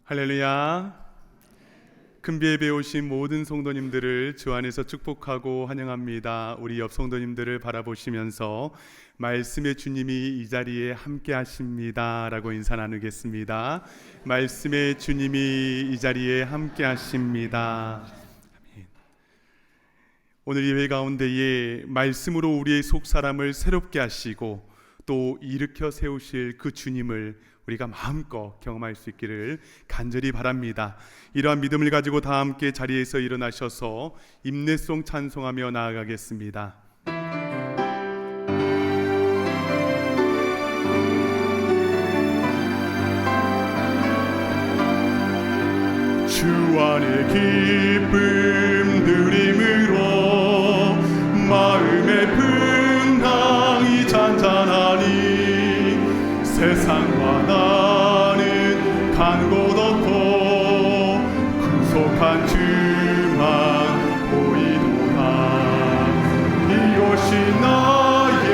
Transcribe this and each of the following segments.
할렐루야. 큰비예배에 오신 모든 성도님들을 주 안에서 축복하고 환영합니다. 우리 옆 성도님들을 바라보시면서 말씀의 주님이 이 자리에 함께 하십니다 라고 인사 나누겠습니다. 말씀의 주님이 이 자리에 함께 하십니다. 오늘 예배 가운데에 말씀으로 우리의 속사람을 새롭게 하시고 또 일으켜 세우실 그 주님을 우리가 마음껏 경험할 수 있기를 간절히 바랍니다. 이러한 믿음을 가지고 다 함께 자리에서 일어나셔서 임내송 찬송하며 나아가겠습니다. 주 안의 기쁨 누림으로 마음의 풍랑이 잔잔하니 세상과 나는 간 곳 없고 구속한 주만 보이도다. 이것이 나의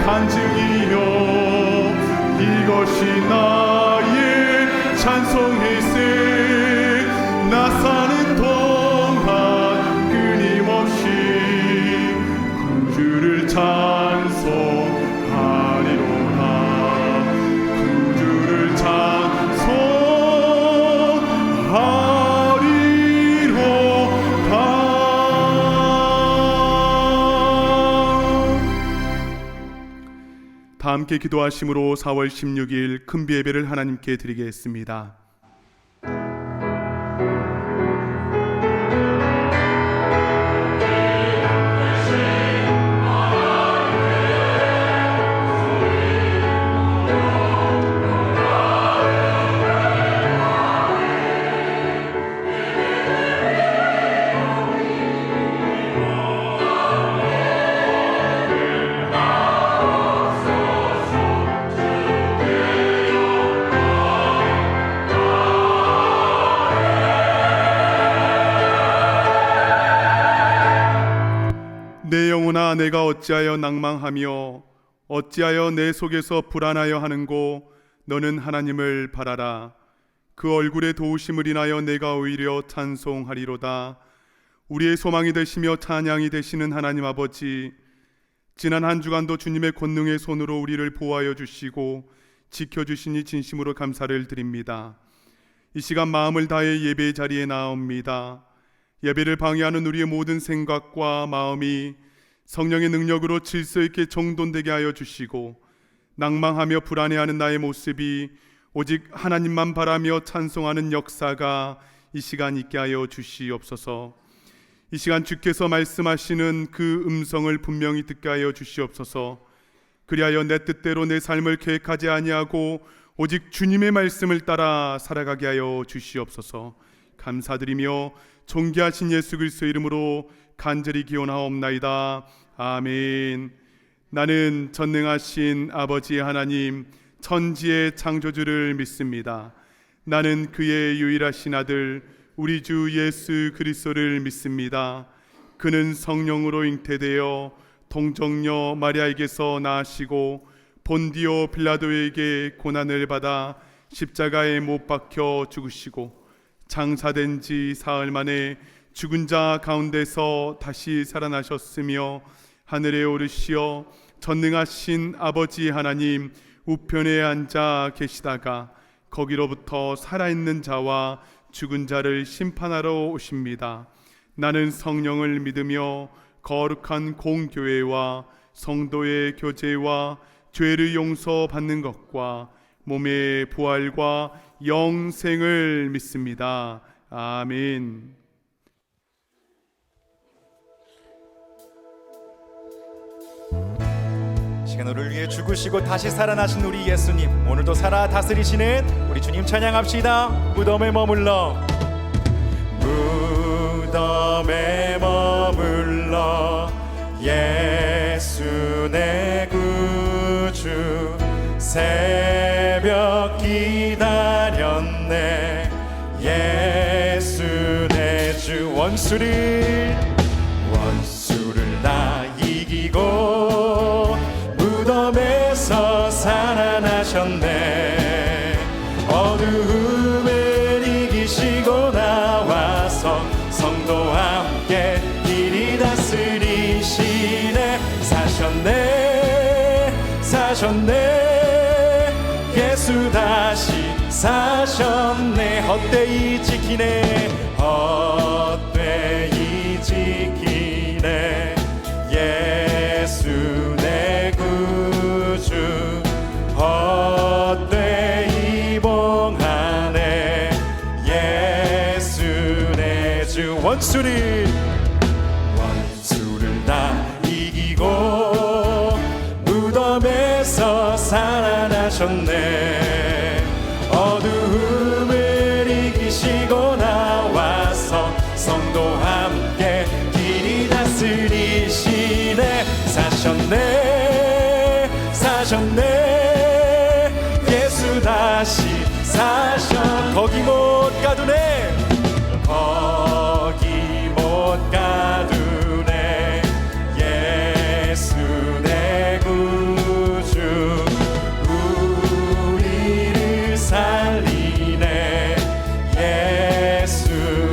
간증이요 이것이 나의 찬송일세. 나 사는 동안 끊임없이 구주를 찬송하리로다. 구주를 찬송하리로다. 다 함께 기도하심으로 4월 16일 큰비예배를 하나님께 드리겠습니다. 내 영혼아 내가 어찌하여 낭망하며 어찌하여 내 속에서 불안하여 하는고. 너는 하나님을 바라라. 그 얼굴의 도우심을 인하여 내가 오히려 찬송하리로다. 우리의 소망이 되시며 찬양이 되시는 하나님 아버지, 지난 한 주간도 주님의 권능의 손으로 우리를 보호하여 주시고 지켜주시니 진심으로 감사를 드립니다. 이 시간 마음을 다해 예배의 자리에 나옵니다. 예배를 방해하는 우리의 모든 생각과 마음이 성령의 능력으로 질서 있게 정돈되게 하여 주시고 낭망하며 불안해하는 나의 모습이 오직 하나님만 바라며 찬송하는 역사가 이 시간 있게 하여 주시옵소서. 이 시간 주께서 말씀하시는 그 음성을 분명히 듣게 하여 주시옵소서. 그리하여 내 뜻대로 내 삶을 계획하지 아니하고 오직 주님의 말씀을 따라 살아가게 하여 주시옵소서. 감사드리며 존귀하신 예수 그리스도의 이름으로 간절히 기원하옵나이다. 아멘. 나는 전능하신 아버지 하나님 천지의 창조주를 믿습니다. 나는 그의 유일하신 아들 우리 주 예수 그리스도를 믿습니다. 그는 성령으로 잉태되어 동정녀 마리아에게서 나시고 본디오 빌라도에게 고난을 받아 십자가에 못 박혀 죽으시고 장사된 지 사흘 만에 죽은 자 가운데서 다시 살아나셨으며 하늘에 오르시어 전능하신 아버지 하나님 우편에 앉아 계시다가 거기로부터 살아있는 자와 죽은 자를 심판하러 오십니다. 나는 성령을 믿으며 거룩한 공교회와 성도의 교제와 죄를 용서받는 것과 몸의 부활과 영생을 믿습니다. 아멘. 시간을 위해 죽으시고 다시 살아나신 우리 예수님, 오늘도 살아 다스리시는 우리 주님 찬양합시다. 무덤에 머물러 무덤에 머물러 예수 내 구주 새벽 기다렸네. 예수 내 주 원수를 다 이기고 무덤에서 살아나셨네. 어두움을 사셨네. 예수 다시 사셨네. 헛되이 지키네. 헛되이 지키네. 예수 내 구주 헛되이 봉하네. 예수 내 주. 원수를 다 이기고 무덤에서 살아나셨네. 어두움을 이기시고 나와서 성도 함께 길이 다스리시네. 사셨네. 사셨네. 예수 다시 사셨. 거기 못 가두네. 거기 못 가두네. 예수 내 구주 우리를 살리네. 예수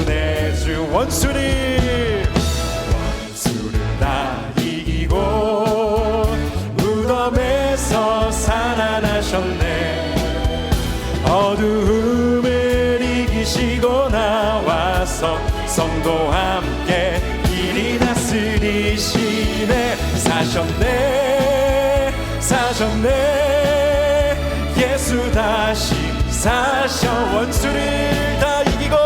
내 주. 원수를 다 이기고 무덤에서 살아나셨네. 어두움을 이기시고 나와서 성도 함께 길이 다스리시네. 사셨네. 사셨네. 예수 다시 사셔. 원수를 다 이기고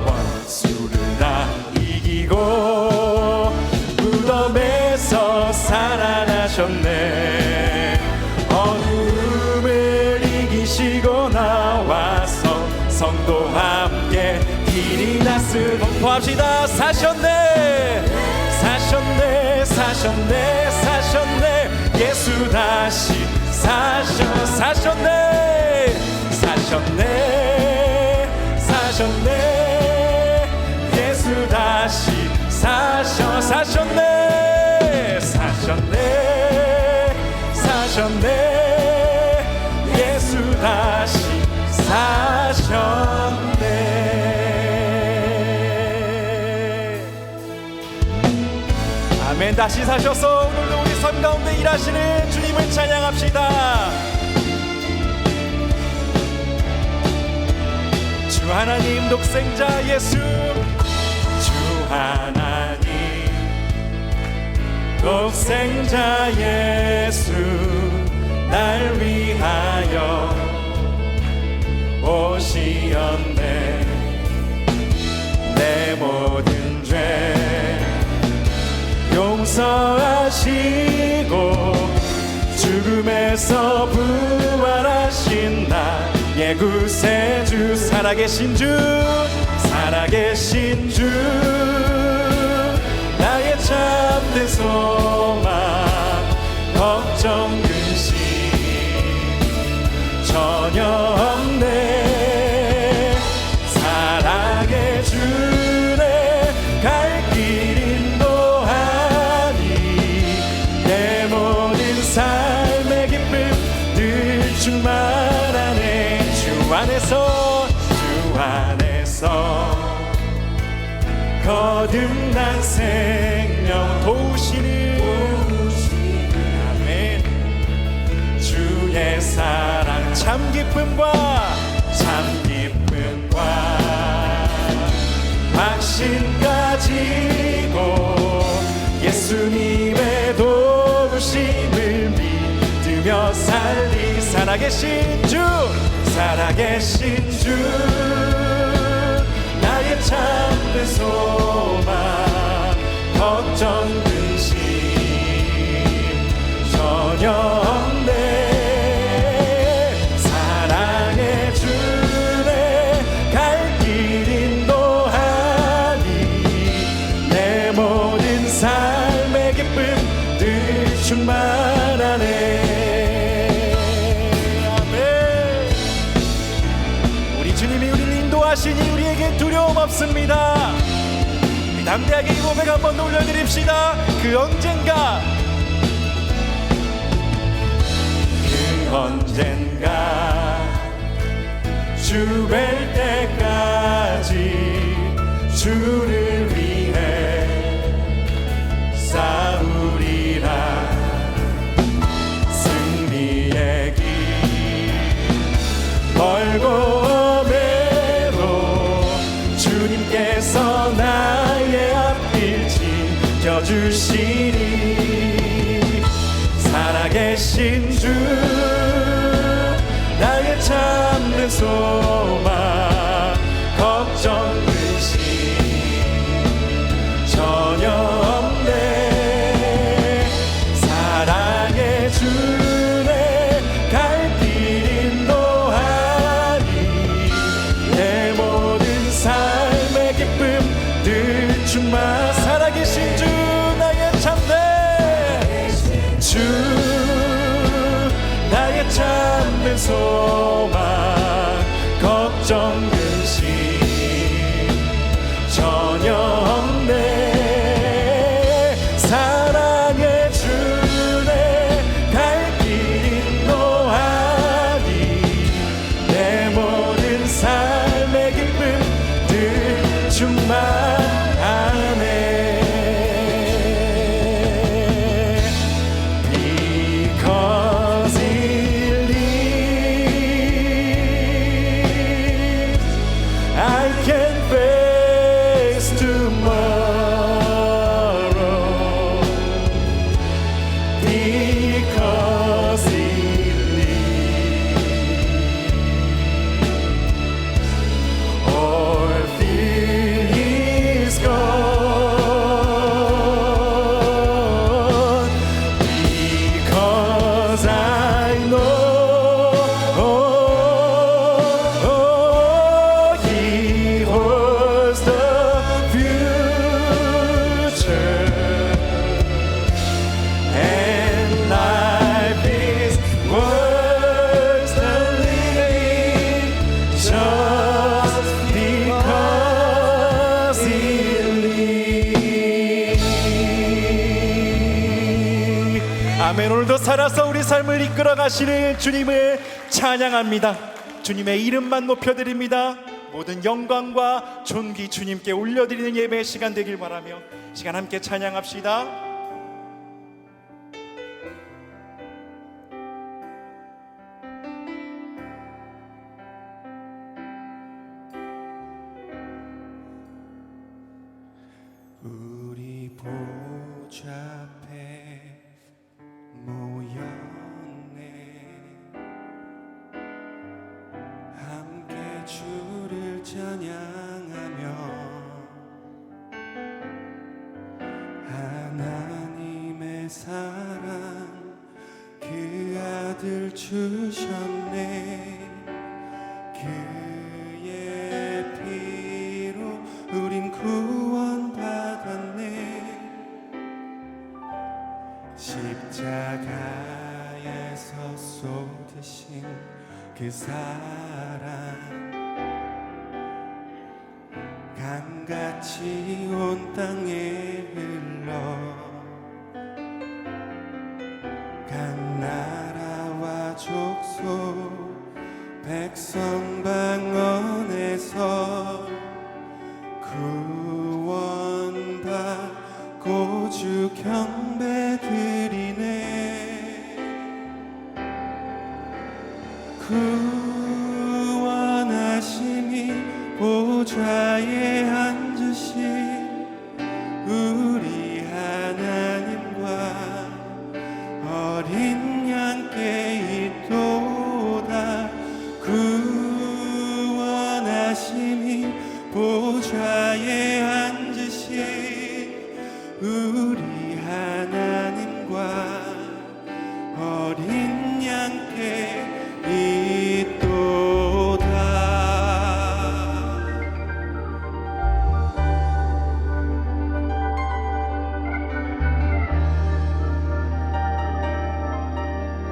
원수를 다 이기고 무덤에서 살아나셨네. 어둠을 이기시고 나와서 성도 함께 길이 다스리. 공포합시다. 사셨네. 사셨네. 사셨네. 사셨네. 예수 다시 사셔. 사셨네. 사셨네. 사셨네. 예수 다시 사셔. 사셨네. 사셨네. 사셨네. 예수 다시 사셨네. 아멘. 다시 사셔서 오늘도 우리 삶 가운데 일하시는 주님을 찬양합시다. 주 하나님 독생자 예수. 주 하나님 독생자 예수 날 위하여 오시었네. 내 모든 죄 용서하시고 죽음에서 부활하신 나의 구세주. 살아계신 주. 살아계신 주. 나의 참된 소망 걱정 근심 전혀 없네. 사랑해 주네. 갈 길 인도하니 내 모든 삶의 기쁨 늘 충만하네. 주 안에서 주 안에서 거듭난 생명 도우시는 아멘. 주의 사랑 참 기쁨과 확신 가지고 예수님의 도우심을 믿으며 살리. 살아계신 주. 살아계신 주. 나의 참된 소망 걱정 근심 전혀 없네. 사랑해 주네. 갈 길 인도하니 내 모든 삶의 기쁨 늘 충만하네. 아멘. 우리 주님이 우리를 인도하시니 우리에게 두려움 없습니다. 우리 담대하게 이 고백 한번 올려드립시다. 그 언젠가 주 뵐 때까지 주를 위해 싸우리라. 주시니 살아계신 주 나의 참된 소망 걱정 의심 전혀 없네 사랑의 주네 갈 길 인도하니 내 모든 삶의 기쁨 늘 주만 살아계신 주 나의 참된 주 나의 참된 소망 걱정 근심 전혀 없네 사랑의 주네 갈 길 인도하니 내 모든 삶의 기쁨 늘 주만 아네 Because He lives I can face tomorrow because He lives all fear is gone because I know He holds the future and life is worth the living just because He lives. 아멘. 오늘도 살아서 우리 삶을 이끌어 가시는 주님을 찬양합니다. 주님의 이름만 높여드립니다. 모든 영광과 존귀 주님께 올려드리는 예배의 시간 되길 바라며 시간 함께 찬양합시다. 우리 보좌 앞에 모였네 함께 주를 찬양하며 하나님의 사랑 그 아들 주셨네 그의 피로 우린 구원받았네 십자가에서 쏟으신 그 사랑 강같이 온 땅에 흘러 각 나라와 족속 백성 방언에서 구원받고 주 경배드리네 구원하심이 보좌에 앉으신 우리 하나님과 어린 양께 있도다 구원하심이 보좌에 앉으신 우리 하나님과 어린 양께 있도다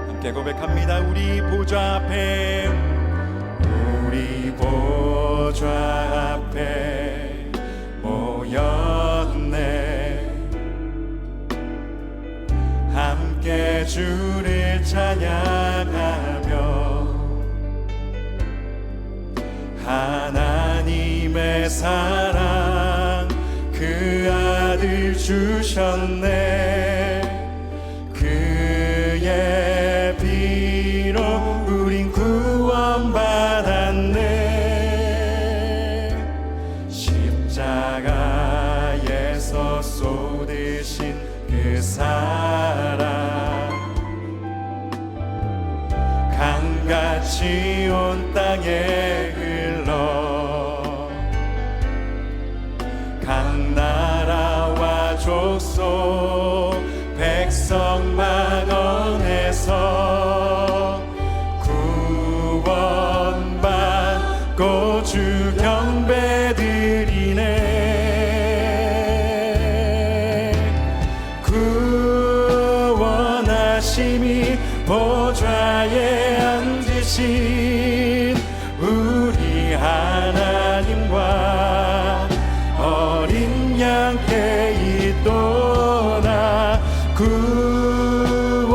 함께 고백합니다. 우리 보좌 앞에 우리 보좌 앞에 모였네 함께 주를 찬양하며 하나님의 사랑 그 아들 주셨네 그의 피로 우린 구원받았네 십자가에서 쏟으신 강같이 온 땅에 흘러 각 나라와 족속 백성 만원에서 구원받고 주 경배드리네. 구원하심이 보좌에 앉으신 우리 하나님과 어린 양께 있도다. 구원하심이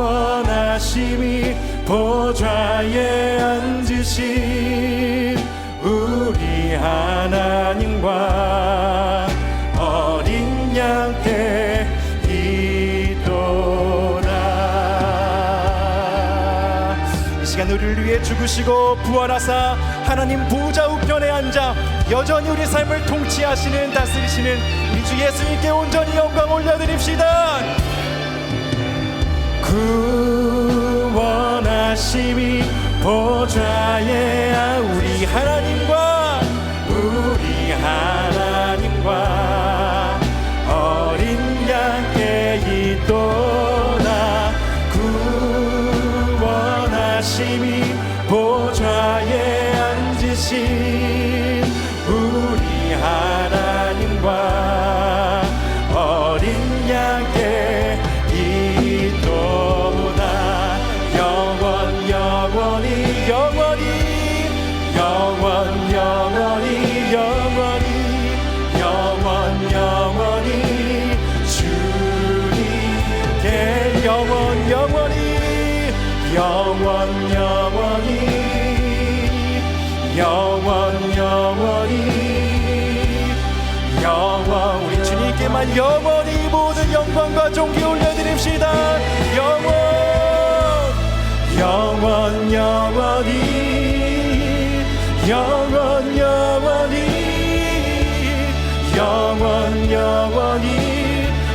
보좌에 앉으신 우리 하나님과 어린 양께 있도다. 이 시간 우리를 위해 죽으시고 부활하사 하나님 보좌 우편에 앉아 여전히 우리 삶을 통치하시는 다스리시는 우리 주 예수님께 온전히 영광 올려드립시다. 구원하심이 보좌에 우리 하나님과 어린 양께 있도다. 구원하심이 보좌에 앉으신 우리 하나님과 어린 양께 있도다. 영원히 주님께 우리 주님께만 영원히 모든 영광과 존귀 올려드립시다. 영원히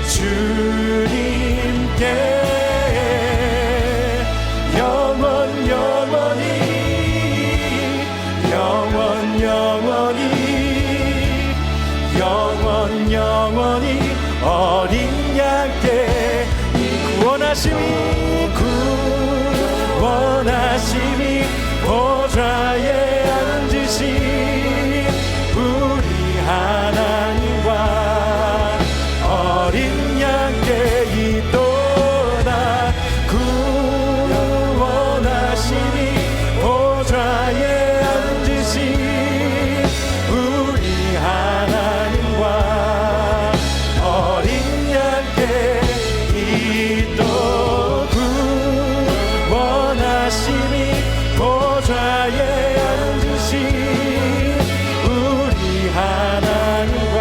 주님께 영원히 어린 양께 구원하심이 보좌에 앉으신 우리 하나님과 어린 양께 있도다. 구원하심이 보좌에 앉으신 우리 하나님과 어린 양께 있도. 구원하심이 보좌에 앉으신 우리 하나님과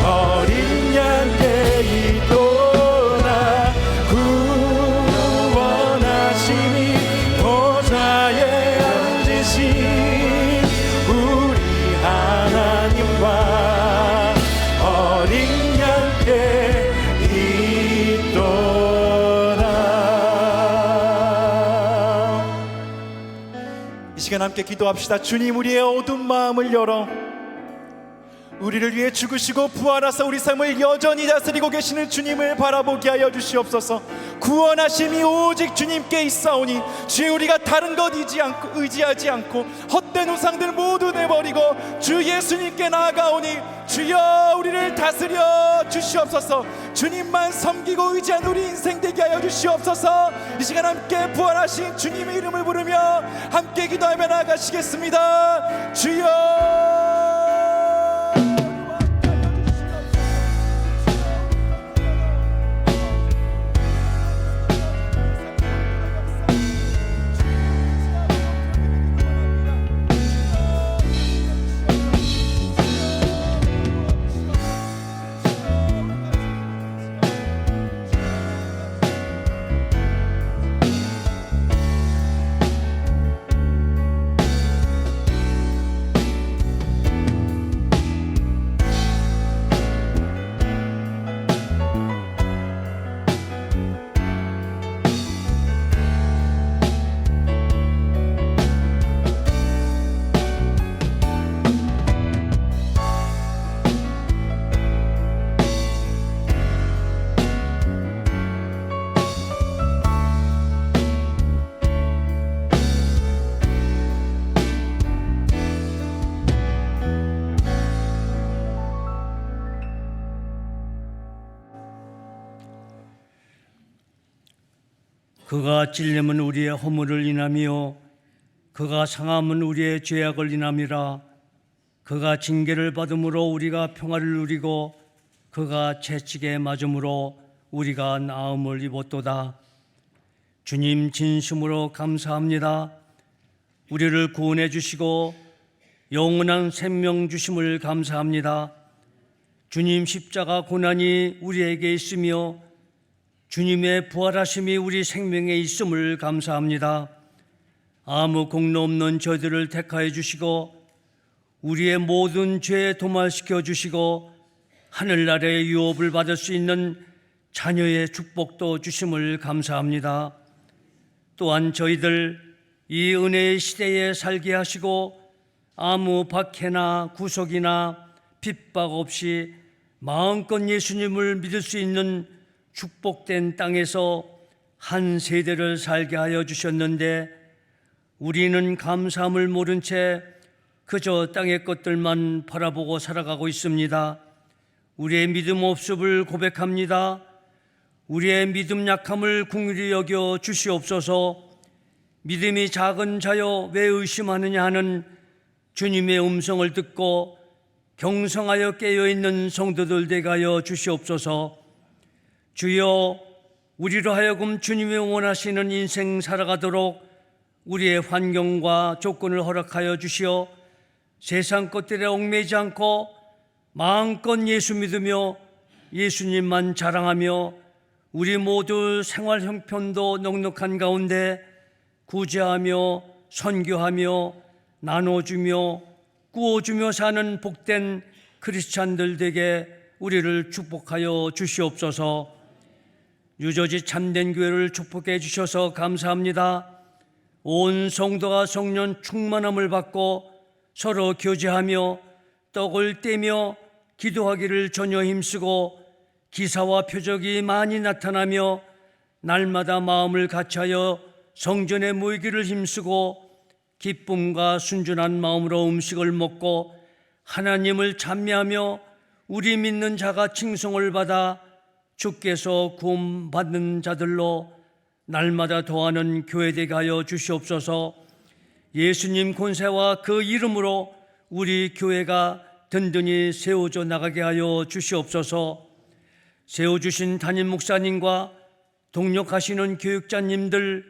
어린 양께 있도다. 구원하심이 보좌에 앉으신 우리 하나님과 어린 양께 있도다. 이 시간 함께 기도합시다. 주님, 우리의 어두운 마음을 열어 우리를 위해 죽으시고 부활하사 우리 삶을 여전히 다스리고 계시는 주님을 바라보게 하여 주시옵소서. 구원하심이 오직 주님께 있사오니 주여, 우리가 다른 것 의지하지 않고 헛된 우상들 모두 내버리고 주 예수님께 나아가오니 주여, 우리를 다스려 주시옵소서. 주님만 섬기고 의지한 우리 인생 되게 하여 주시옵소서. 이 시간 함께 부활하신 주님의 이름을 부르며 함께 기도하며 나아가시겠습니다. 주여, 그가 찔림은 우리의 허물을 인하며 그가 상함은 우리의 죄악을 인함이라. 그가 징계를 받음으로 우리가 평화를 누리고 그가 채찍에 맞음으로 우리가 나음을 입었도다. 주님 진심으로 감사합니다. 우리를 구원해 주시고 영원한 생명 주심을 감사합니다. 주님 십자가 고난이 우리에게 있으며 주님의 부활하심이 우리 생명에 있음을 감사합니다. 아무 공로 없는 저희들을 택하여 주시고 우리의 모든 죄에 도말시켜 주시고 하늘나라의 유업을 받을 수 있는 자녀의 축복도 주심을 감사합니다. 또한 저희들 이 은혜의 시대에 살게 하시고 아무 박해나 구속이나 핍박 없이 마음껏 예수님을 믿을 수 있는 축복된 땅에서 한 세대를 살게 하여 주셨는데 우리는 감사함을 모른 채 그저 땅의 것들만 바라보고 살아가고 있습니다. 우리의 믿음 없음을 고백합니다. 우리의 믿음 약함을 긍휼히 여겨 주시옵소서. 믿음이 작은 자여 왜 의심하느냐 하는 주님의 음성을 듣고 경성하여 깨어있는 성도들 되게 하여 주시옵소서. 주여, 우리로 하여금 주님이 원하시는 인생 살아가도록 우리의 환경과 조건을 허락하여 주시어 세상 것들에 얽매이지 않고 마음껏 예수 믿으며 예수님만 자랑하며 우리 모두 생활 형편도 넉넉한 가운데 구제하며 선교하며 나눠주며 구워주며 사는 복된 크리스찬들 되게 우리를 축복하여 주시옵소서. 유저지 참된 교회를 축복해 주셔서 감사합니다. 온 성도가 성령 충만함을 받고 서로 교제하며 떡을 떼며 기도하기를 전혀 힘쓰고 기사와 표적이 많이 나타나며 날마다 마음을 같이하여 성전에 모이기를 힘쓰고 기쁨과 순전한 마음으로 음식을 먹고 하나님을 찬미하며 우리 믿는 자가 칭송을 받아 주께서 구원받는 자들로 날마다 더하는 교회 되게 하여 주시옵소서. 예수님 권세와 그 이름으로 우리 교회가 든든히 세워져 나가게 하여 주시옵소서. 세워주신 담임 목사님과 동력하시는 교육자님들,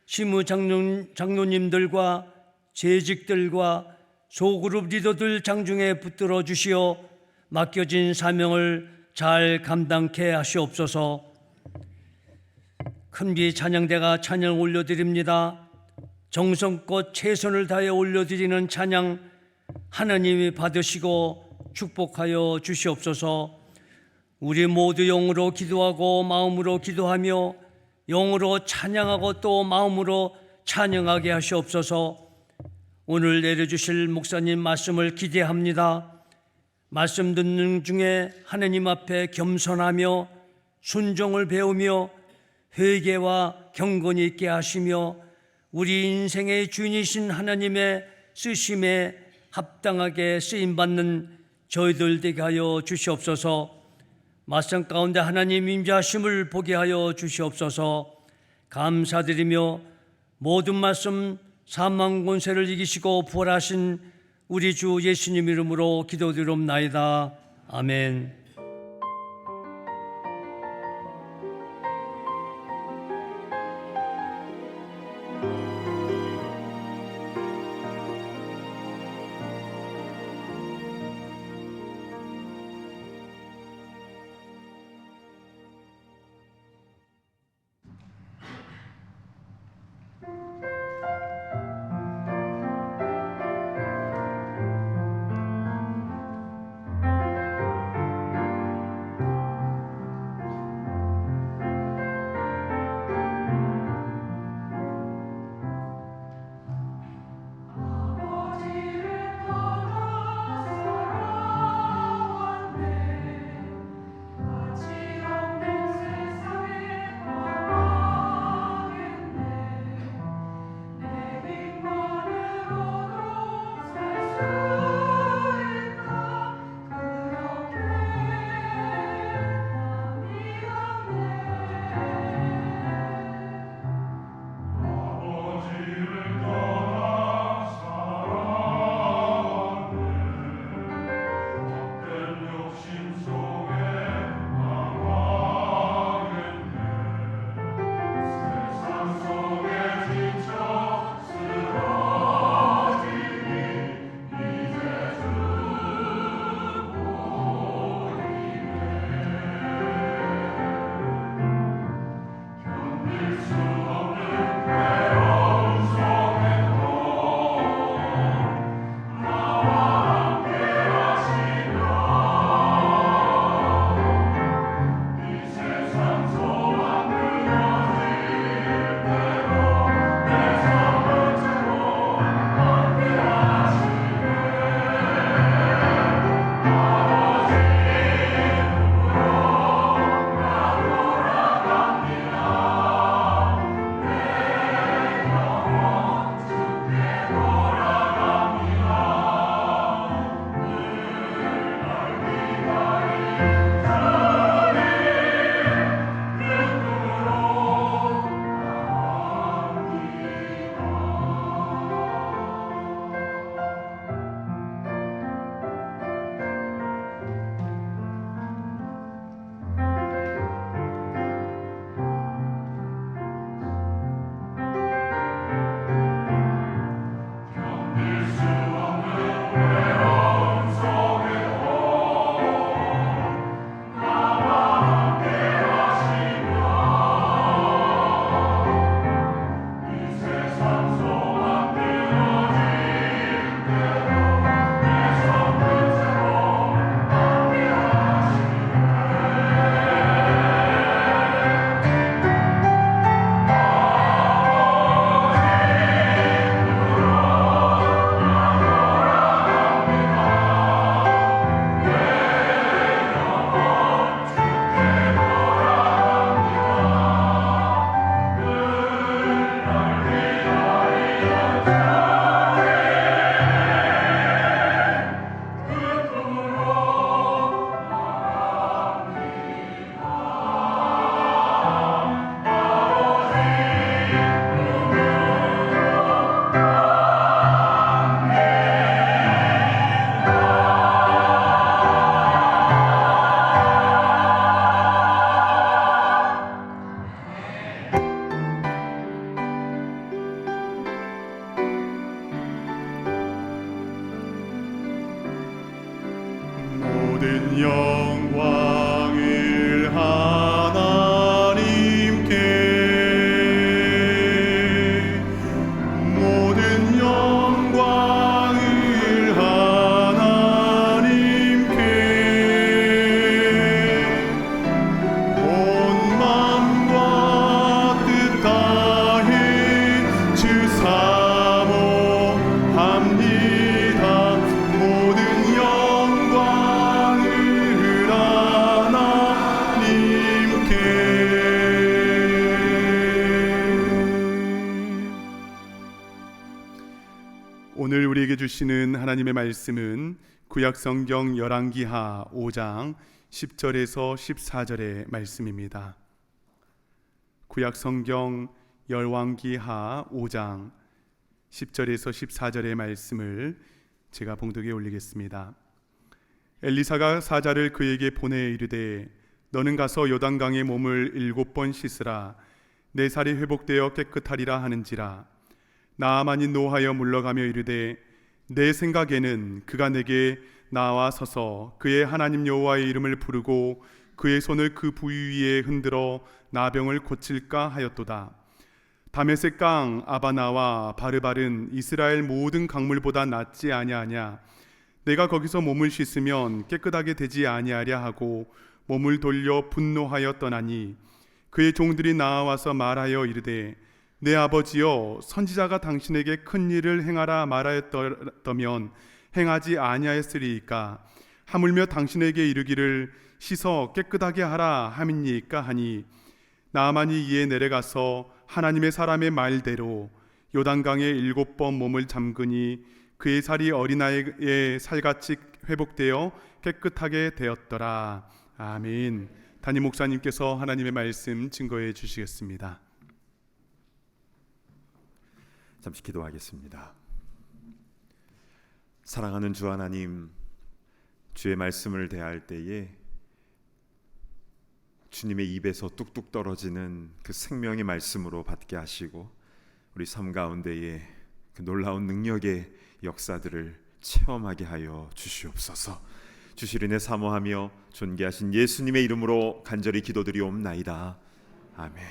시무장로님들과 재직들과 소그룹 리더들 장중에 붙들어 주시어 맡겨진 사명을 잘 감당케 하시옵소서. 큰비 찬양대가 찬양 올려드립니다. 정성껏 최선을 다해 올려드리는 찬양 하나님이 받으시고 축복하여 주시옵소서. 우리 모두 영으로 기도하고 마음으로 기도하며 영으로 찬양하고 또 마음으로 찬양하게 하시옵소서. 오늘 내려주실 목사님 말씀을 기대합니다. 말씀 듣는 중에 하나님 앞에 겸손하며 순종을 배우며 회개와 경건이 있게 하시며 우리 인생의 주인이신 하나님의 쓰심에 합당하게 쓰임받는 저희들 되게 하여 주시옵소서. 말씀 가운데 하나님 임재하심을 보게 하여 주시옵소서. 감사드리며 모든 말씀 사망 권세를 이기시고 부활하신 우리 주 예수님 이름으로 기도드리옵나이다. 아멘. 영광을 하나님께 모든 영광을 하나님께 온 맘과 뜻 다해 주 사모합니다. 모든 영광을 하나님께. 오늘 우리에게 주시는 하나님의 말씀은 구약성경 열왕기하 5장 10절에서 14절의 말씀입니다. 구약성경 열왕기하 5장 10절에서 14절의 말씀을 제가 봉독에 올리겠습니다. 엘리사가 사자를 그에게 보내 이르되 너는 가서 요단강에 몸을 7번 씻으라. 내 살이 회복되어 깨끗하리라 하는지라. 나아만이 노하여 물러가며 이르되 내 생각에는 그가 내게 나와 서서 그의 하나님 여호와의 이름을 부르고 그의 손을 그 부위 위에 흔들어 나병을 고칠까 하였도다. 다메섹 강 아바나와 바르발은 이스라엘 모든 강물보다 낫지 아니하냐. 내가 거기서 몸을 씻으면 깨끗하게 되지 아니하랴 하고 몸을 돌려 분노하여 떠나니 그의 종들이 나와서 말하여 이르되 내 아버지여 선지자가 당신에게 큰 일을 행하라 말하였더면 행하지 아니하였으리이까. 하물며 당신에게 이르기를 씻어 깨끗하게 하라 함이니까 하니 나아만이 이에 내려가서 하나님의 사람의 말대로 요단강에 7번 몸을 잠그니 그의 살이 어린아이의 살같이 회복되어 깨끗하게 되었더라. 아멘. 담임 목사님께서 하나님의 말씀 증거해 주시겠습니다. 잠시 기도하겠습니다. 사랑하는 주 하나님, 주의 말씀을 대할 때에 주님의 입에서 뚝뚝 떨어지는 그 생명의 말씀으로 받게 하시고 우리 삶 가운데에 그 놀라운 능력의 역사들을 체험하게 하여 주시옵소서. 주실 은혜 사모하며 존귀하신 예수님의 이름으로 간절히 기도드리옵나이다. 아멘.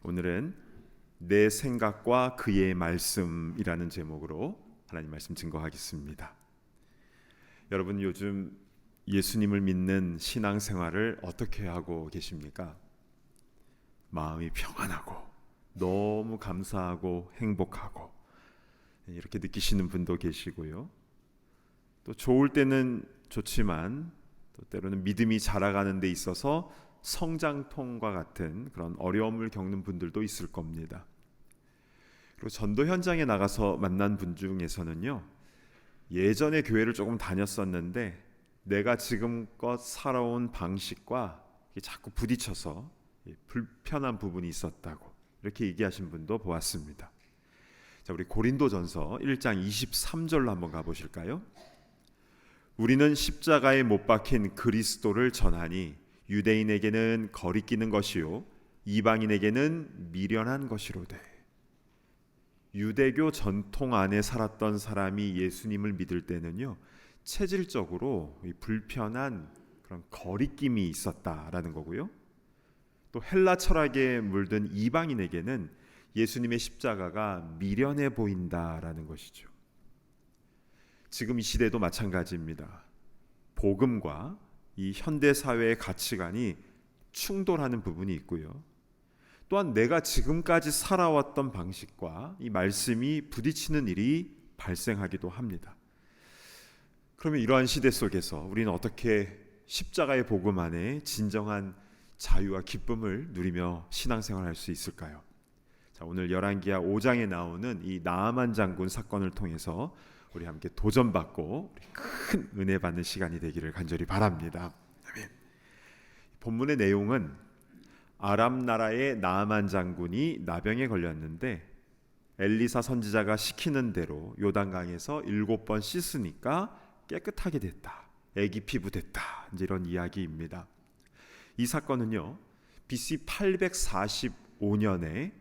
오늘은 내 생각과 그의 말씀이라는 제목으로 하나님 말씀 증거하겠습니다. 여러분 요즘 예수님을 믿는 신앙생활을 어떻게 하고 계십니까? 마음이 평안하고 너무 감사하고 행복하고 이렇게 느끼시는 분도 계시고요. 또 좋을 때는 좋지만 또 때로는 믿음이 자라가는 데 있어서 성장통과 같은 그런 어려움을 겪는 분들도 있을 겁니다. 그리고 전도 현장에 나가서 만난 분 중에서는요, 예전에 교회를 조금 다녔었는데 내가 지금껏 살아온 방식과 자꾸 부딪혀서 불편한 부분이 있었다고 이렇게 얘기하신 분도 보았습니다. 자, 우리 고린도전서 1장 23절로 한번 가보실까요? 우리는 십자가에 못 박힌 그리스도를 전하니 유대인에게는 거리끼는 것이요 이방인에게는 미련한 것이로되. 유대교 전통 안에 살았던 사람이 예수님을 믿을 때는요, 체질적으로 불편한 그런 거리낌이 있었다라는 거고요. 또 헬라 철학에 물든 이방인에게는 예수님의 십자가가 미련해 보인다라는 것이죠. 지금 이 시대도 마찬가지입니다. 복음과 이 현대 사회의 가치관이 충돌하는 부분이 있고요. 또한 내가 지금까지 살아왔던 방식과 이 말씀이 부딪히는 일이 발생하기도 합니다. 그러면 이러한 시대 속에서 우리는 어떻게 십자가의 복음 안에 진정한 자유와 기쁨을 누리며 신앙생활을 할 수 있을까요? 자, 오늘 열왕기하 5장에 나오는 이 나아만 장군 사건을 통해서 우리 함께 도전받고 큰 은혜 받는 시간이 되기를 간절히 바랍니다. 아멘. 본문의 내용은 아람 나라의 나아만 장군이 나병에 걸렸는데 엘리사 선지자가 시키는 대로 요단강에서 7번 씻으니까 깨끗하게 됐다. 애기 피부 됐다. 이제 이런 이야기입니다. 이 사건은요, BC 845년에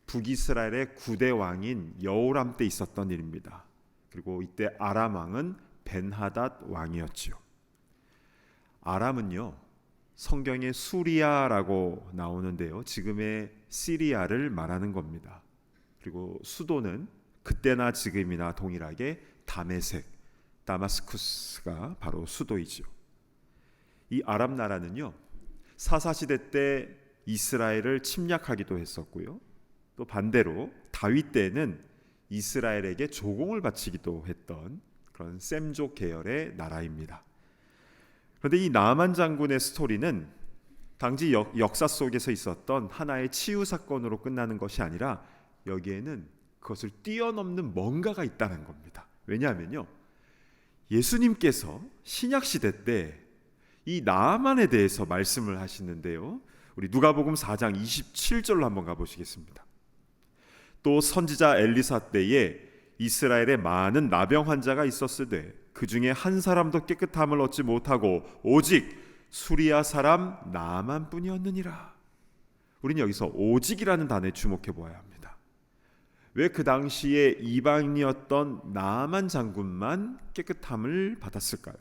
북이스라엘의 9대 왕인 여호람 때 있었던 일입니다. 그리고 이때 아람 왕은 벤하닷 왕이었지요. 아람은요, 성경에 수리아라고 나오는데요, 지금의 시리아를 말하는 겁니다. 그리고 수도는 그때나 지금이나 동일하게 다메섹, 다마스쿠스가 바로 수도이죠. 이 아람 나라는요, 사사시대 때 이스라엘을 침략하기도 했었고요, 또 반대로 다윗 때는 이스라엘에게 조공을 바치기도 했던 그런 셈족 계열의 나라입니다. 그런데 이 나만 장군의 스토리는 당시 역사 속에서 있었던 하나의 치유 사건으로 끝나는 것이 아니라 여기에는 그것을 뛰어넘는 뭔가가 있다는 겁니다. 왜냐하면요, 예수님께서 신약 시대 때 이 나만에 대해서 말씀을 하시는데요, 우리 누가복음 4장 27절로 한번 가보시겠습니다. 또 선지자 엘리사 때에 이스라엘에 많은 나병 환자가 있었으되 그 중에 한 사람도 깨끗함을 얻지 못하고 오직 수리아 사람 나만뿐이었느니라. 우리는 여기서 오직이라는 단어에 주목해 보아야 합니다. 왜 그 당시에 이방인이었던 나만 장군만 깨끗함을 받았을까요?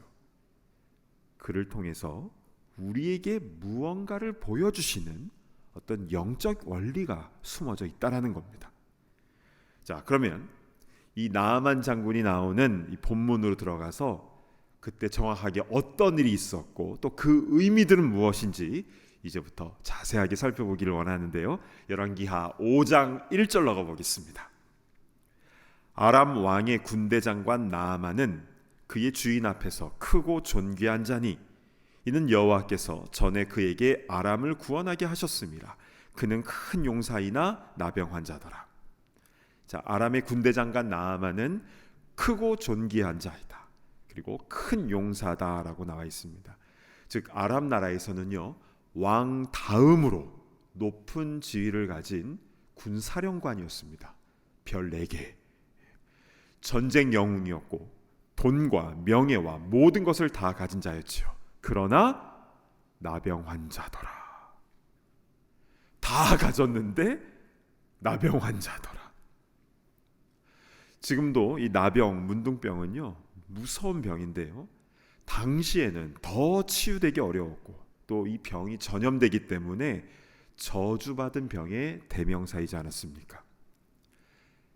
그를 통해서 우리에게 무언가를 보여주시는 어떤 영적 원리가 숨어져 있다라는 겁니다. 자, 그러면 이 나만 장군이 나오는 이 본문으로 들어가서 그때 정확하게 어떤 일이 있었고 또 그 의미들은 무엇인지 이제부터 자세하게 살펴보기를 원하는데요, 열왕기하 5장 1절로 가보겠습니다. 아람 왕의 군대 장관 나아만은 그의 주인 앞에서 크고 존귀한 자니 이는 여호와께서 전에 그에게 아람을 구원하게 하셨습니다. 그는 큰 용사이나 나병 환자더라. 자, 아람의 군대 장관 나아만은 크고 존귀한 자이다, 그리고 큰 용사다라고 나와 있습니다. 즉 아람 나라에서는요, 왕 다음으로 높은 지위를 가진 군사령관이었습니다. 별 4개. 전쟁 영웅이었고 돈과 명예와 모든 것을 다 가진 자였지요. 그러나 나병 환자더라. 다 가졌는데 나병 환자더라. 지금도 이 나병, 문둥병은요, 무서운 병인데요, 당시에는 더 치유되기 어려웠고 또 이 병이 전염되기 때문에 저주받은 병의 대명사이지 않았습니까?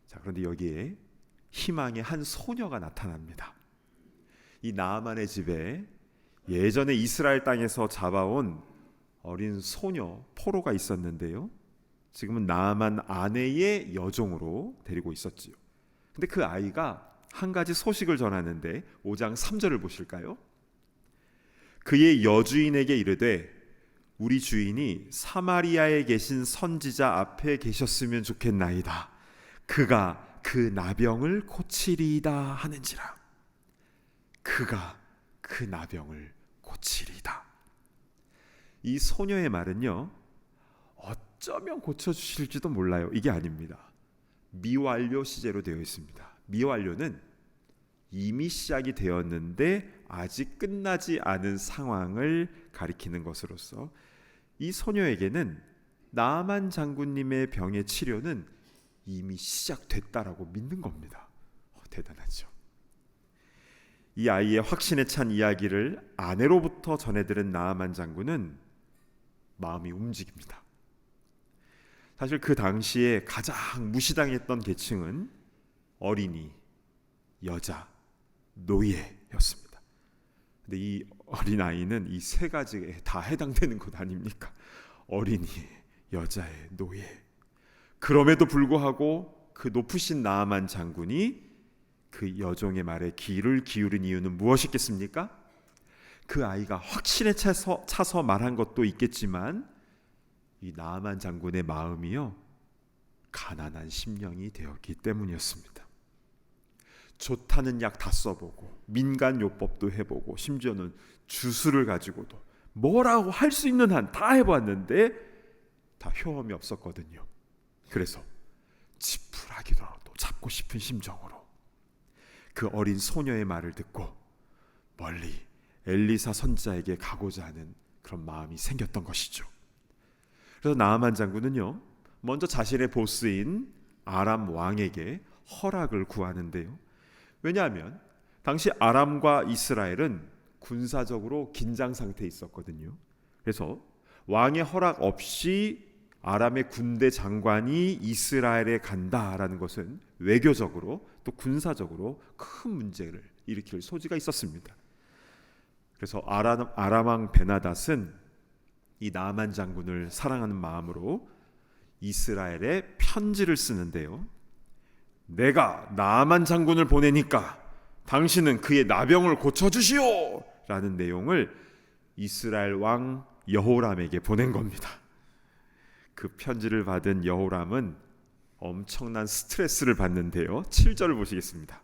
자, 그런데 여기에 희망의 한 소녀가 나타납니다. 이 나아만의 집에 예전에 이스라엘 땅에서 잡아온 어린 소녀 포로가 있었는데요, 지금은 나아만 아내의 여종으로 데리고 있었지요. 근데 그 아이가 한 가지 소식을 전하는데 5장 3절을 보실까요? 그의 여주인에게 이르되 우리 주인이 사마리아에 계신 선지자 앞에 계셨으면 좋겠나이다. 그가 그 나병을 고치리이다 하는지라. 그가 그 나병을 고치리이다. 이 소녀의 말은요, 어쩌면 고쳐주실지도 몰라요, 이게 아닙니다. 미완료 시제로 되어 있습니다. 미완료는 이미 시작이 되었는데 아직 끝나지 않은 상황을 가리키는 것으로서 이 소녀에게는 나만 장군님의 병의 치료는 이미 시작됐다라고 믿는 겁니다. 대단하죠. 이 아이의 확신에 찬 이야기를 아내로부터 전해들은 나아만 장군은 마음이 움직입니다. 사실 그 당시에 가장 무시당했던 계층은 어린이, 여자, 노예였습니다. 근데 이 어린아이는 이 3가지에 다 해당되는 것 아닙니까? 어린이, 여자애, 노예. 그럼에도 불구하고 그 높으신 나아만 장군이 그 여종의 말에 귀를 기울인 이유는 무엇이겠습니까? 그 아이가 확신에 차서 말한 것도 있겠지만 이 나아만 장군의 마음이요, 가난한 심령이 되었기 때문이었습니다. 좋다는 약 다 써보고 민간요법도 해보고 심지어는 주술을 가지고도 뭐라고 할 수 있는 한 다 해봤는데 다 효험이 없었거든요. 그래서 지푸라기라도 잡고 싶은 심정으로 그 어린 소녀의 말을 듣고 멀리 엘리사 선지자에게 가고자 하는 그런 마음이 생겼던 것이죠. 그래서 나아만 장군은요, 먼저 자신의 보스인 아람 왕에게 허락을 구하는데요, 왜냐하면 당시 아람과 이스라엘은 군사적으로 긴장 상태에 있었거든요. 그래서 왕의 허락 없이 아람의 군대 장관이 이스라엘에 간다라는 것은 외교적으로 또 군사적으로 큰 문제를 일으킬 소지가 있었습니다. 그래서 아람 왕 베나닷은 이 나아만 장군을 사랑하는 마음으로 이스라엘에 편지를 쓰는데요. 내가 나아만 장군을 보내니까 당신은 그의 나병을 고쳐주시오! 라는 내용을 이스라엘 왕 여호람에게 보낸 겁니다. 그 편지를 받은 여호람은 엄청난 스트레스를 받는데요. 7절을 보시겠습니다.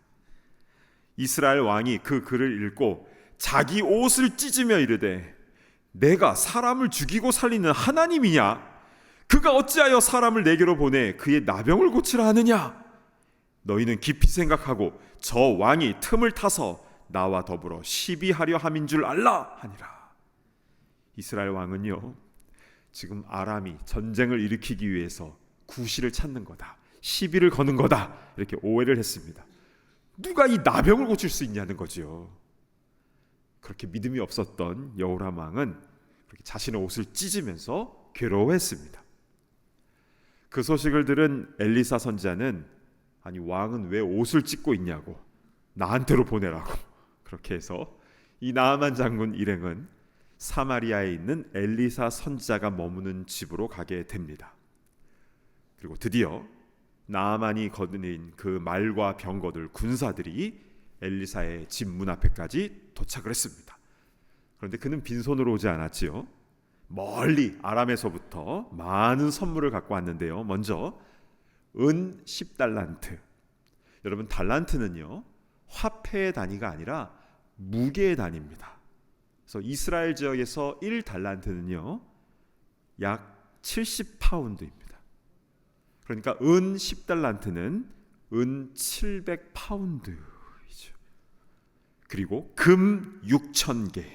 이스라엘 왕이 그 글을 읽고 자기 옷을 찢으며 이르되 내가 사람을 죽이고 살리는 하나님이냐? 그가 어찌하여 사람을 내게로 보내 그의 나병을 고치라 하느냐? 너희는 깊이 생각하고 저 왕이 틈을 타서 나와 더불어 시비하려 함인 줄 알라 하니라. 이스라엘 왕은요, 지금 아람이 전쟁을 일으키기 위해서 구실을 찾는 거다, 시비를 거는 거다, 이렇게 오해를 했습니다. 누가 이 나병을 고칠 수 있냐는 거죠. 그렇게 믿음이 없었던 여호람 왕은 그렇게 자신의 옷을 찢으면서 괴로워했습니다. 그 소식을 들은 엘리사 선지자는 아니 왕은 왜 옷을 찢고 있냐고, 나한테로 보내라고 그렇게 해서 이 나아만 장군 일행은 사마리아에 있는 엘리사 선지자가 머무는 집으로 가게 됩니다. 그리고 드디어 나아만이 거느린 그 말과 병거들, 군사들이 엘리사의 집 문 앞에까지 도착을 했습니다. 그런데 그는 빈손으로 오지 않았지요. 멀리 아람에서부터 많은 선물을 갖고 왔는데요. 먼저 은 10달란트. 여러분, 달란트는요 화폐의 단위가 아니라 무게의 단위입니다. 그래서 이스라엘 지역에서 1달란트는요 약 70파운드입니다. 그러니까 은 10달란트는 은 700파운드이죠. 그리고 금 6,000개,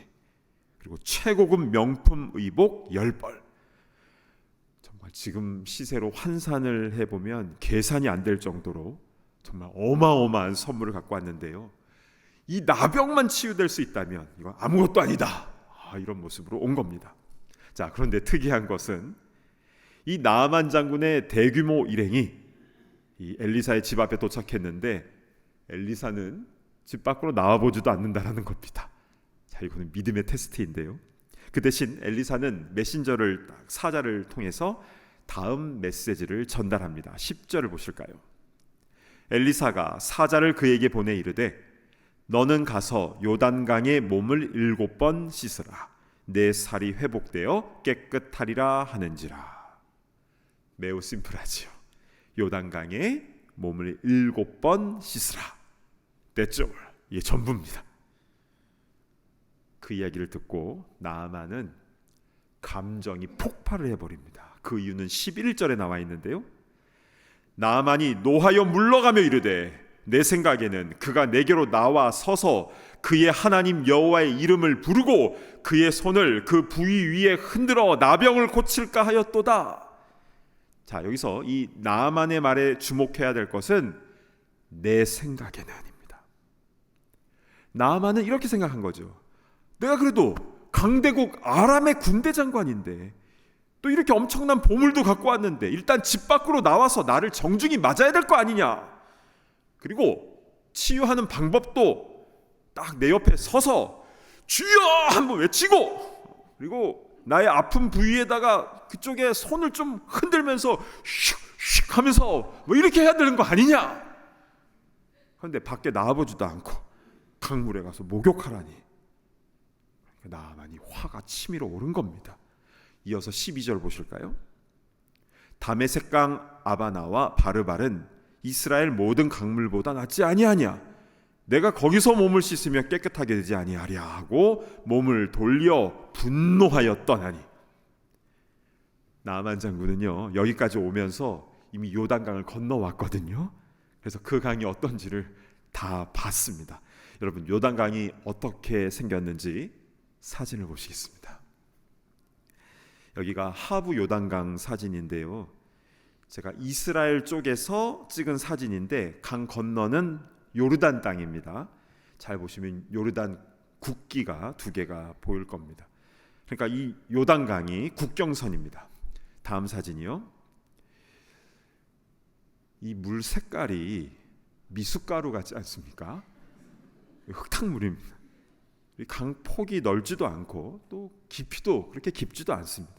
그리고 최고급 명품 의복 10벌. 정말 지금 시세로 환산을 해보면 계산이 안 될 정도로 정말 어마어마한 선물을 갖고 왔는데요. 이 나병만 치유될 수 있다면 이건 아무것도 아니다, 이런 모습으로 온 겁니다. 자, 그런데 특이한 것은 이 나아만 장군의 대규모 일행이 이 엘리사의 집 앞에 도착했는데 엘리사는 집 밖으로 나와보지도 않는다라는 겁니다. 자, 이거는 믿음의 테스트인데요. 그 대신 엘리사는 메신저를, 사자를 통해서 다음 메시지를 전달합니다. 10절을 보실까요? 엘리사가 사자를 그에게 보내 이르되 너는 가서 요단강에 몸을 7번 씻으라. 내 살이 회복되어 깨끗하리라 하는지라. 매우 심플하지요. 요단강에 몸을 7번 씻으라. That's all. 이게 전부입니다. 그 이야기를 듣고 나아만은 감정이 폭발을 해버립니다. 그 이유는 11절에 나와 있는데요. 나아만이 노하여 물러가며 이르되 내 생각에는 그가 내게로 나와 서서 그의 하나님 여호와의 이름을 부르고 그의 손을 그 부위 위에 흔들어 나병을 고칠까 하였도다. 자, 여기서 이 나아만의 말에 주목해야 될 것은 내 생각에는입니다. 나아만은 이렇게 생각한 거죠. 내가 그래도 강대국 아람의 군대 장관인데 또 이렇게 엄청난 보물도 갖고 왔는데 일단 집 밖으로 나와서 나를 정중히 맞아야 될 거 아니냐. 그리고 치유하는 방법도 딱 내 옆에 서서 주여 한번 외치고, 그리고 나의 아픈 부위에다가 그쪽에 손을 좀 흔들면서 슉슉 하면서 뭐 이렇게 해야 되는 거 아니냐. 그런데 밖에 나와보지도 않고 강물에 가서 목욕하라니. 나아만이 화가 치밀어 오른 겁니다. 이어서 12절 보실까요? 다메섹강 아바나와 바르발은 이스라엘 모든 강물보다 낫지 아니하냐. 내가 거기서 몸을 씻으며 깨끗하게 되지 아니하랴 하고 몸을 돌려 분노하여 떠나니. 나아만 장군은요 여기까지 오면서 이미 요단강을 건너왔거든요. 그래서 그 강이 어떤지를 다 봤습니다. 여러분, 요단강이 어떻게 생겼는지 사진을 보시겠습니다. 여기가 하부 요단강 사진인데요. 제가 이스라엘 쪽에서 찍은 사진인데 강 건너는 요르단 땅입니다. 잘 보시면 요르단 국기가 두 개가 보일 겁니다. 그러니까 이 요단강이 국경선입니다. 다음 사진이요. 이 물 색깔이 미숫가루 같지 않습니까? 흙탕물입니다. 이 강 폭이 넓지도 않고 또 깊이도 그렇게 깊지도 않습니다.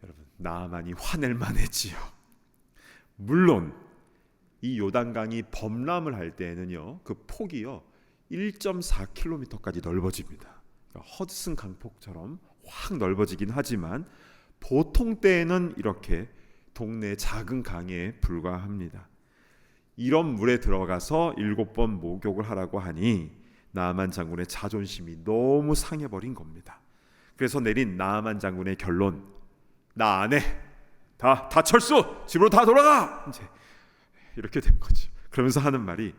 여러분, 나아만이 화낼 만했지요. 물론 이 요단강이 범람을 할 때에는요, 그 폭이요 1.4km까지 넓어집니다. 그러니까 허드슨 강폭처럼 확 넓어지긴 하지만 보통 때에는 이렇게 동네 작은 강에 불과합니다. 이런 물에 들어가서 7번 목욕을 하라고 하니 나아만 장군의 자존심이 너무 상해버린 겁니다. 그래서 내린 나아만 장군의 결론, 나 안 해. 다 철수! 집으로 다 돌아가! 이제 이렇게 된 거죠. 그러면서 하는 말이,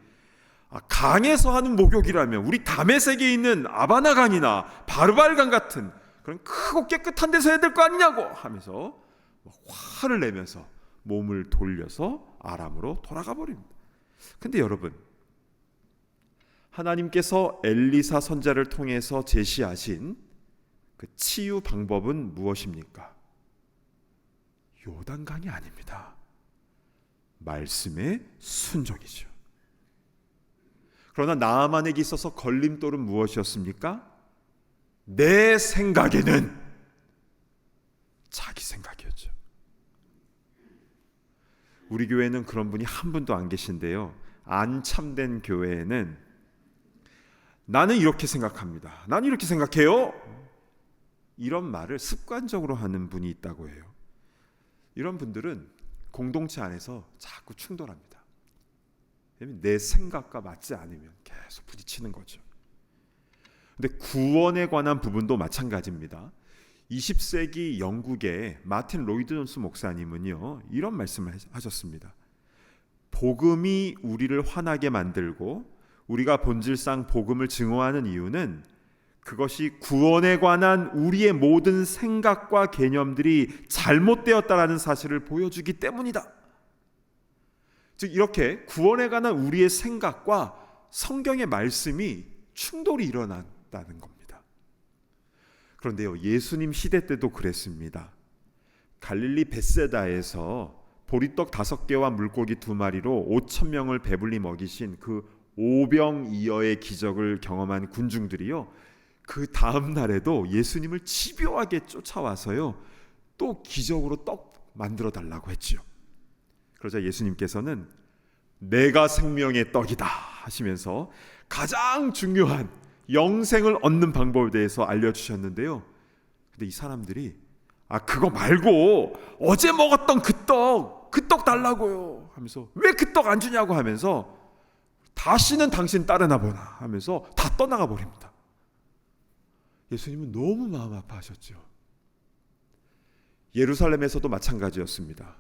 강에서 하는 목욕이라면 우리 다메섹에 있는 아바나강이나 바르발강 같은 그런 크고 깨끗한 데서 해야 될 거 아니냐고 하면서 화를 내면서 몸을 돌려서 아람으로 돌아가 버립니다. 근데 여러분, 하나님께서 엘리사 선지자를 통해서 제시하신 그 치유 방법은 무엇입니까? 요단강이 아닙니다. 말씀의 순종이죠. 그러나 나아만에게 있어서 걸림돌은 무엇이었습니까? 내 생각에는 자기 생각이었죠. 우리 교회는 그런 분이 한 분도 안 계신데요, 안 참된 교회에는 나는 이렇게 생각합니다, 나는 이렇게 생각해요, 이런 말을 습관적으로 하는 분이 있다고 해요. 이런 분들은 공동체 안에서 자꾸 충돌합니다. 내 생각과 맞지 않으면 계속 부딪히는 거죠. 근데 구원에 관한 부분도 마찬가지입니다. 20세기 영국의 마틴 로이드 존스 목사님은요, 이런 말씀을 하셨습니다. 복음이 우리를 화나게 만들고 우리가 본질상 복음을 증오하는 이유는 그것이 구원에 관한 우리의 모든 생각과 개념들이 잘못되었다라는 사실을 보여주기 때문이다. 즉, 이렇게 구원에 관한 우리의 생각과 성경의 말씀이 충돌이 일어났다는 겁니다. 그런데요, 예수님 시대 때도 그랬습니다. 갈릴리 벳세다에서 보리떡 5개와 물고기 2마리로 5,000명을 배불리 먹이신 그 오병이어의 기적을 경험한 군중들이요, 그 다음 날에도 예수님을 집요하게 쫓아와서요, 또 기적으로 떡 만들어 달라고 했지요. 그러자 예수님께서는 내가 생명의 떡이다 하시면서 가장 중요한 영생을 얻는 방법에 대해서 알려주셨는데요. 근데 이 사람들이 그거 말고 어제 먹었던 그 떡 달라고요 하면서, 왜 그 떡 안 주냐고 하면서, 다시는 당신 따르나 보나 하면서 다 떠나가 버립니다. 예수님은 너무 마음 아파하셨죠. 예루살렘에서도 마찬가지였습니다.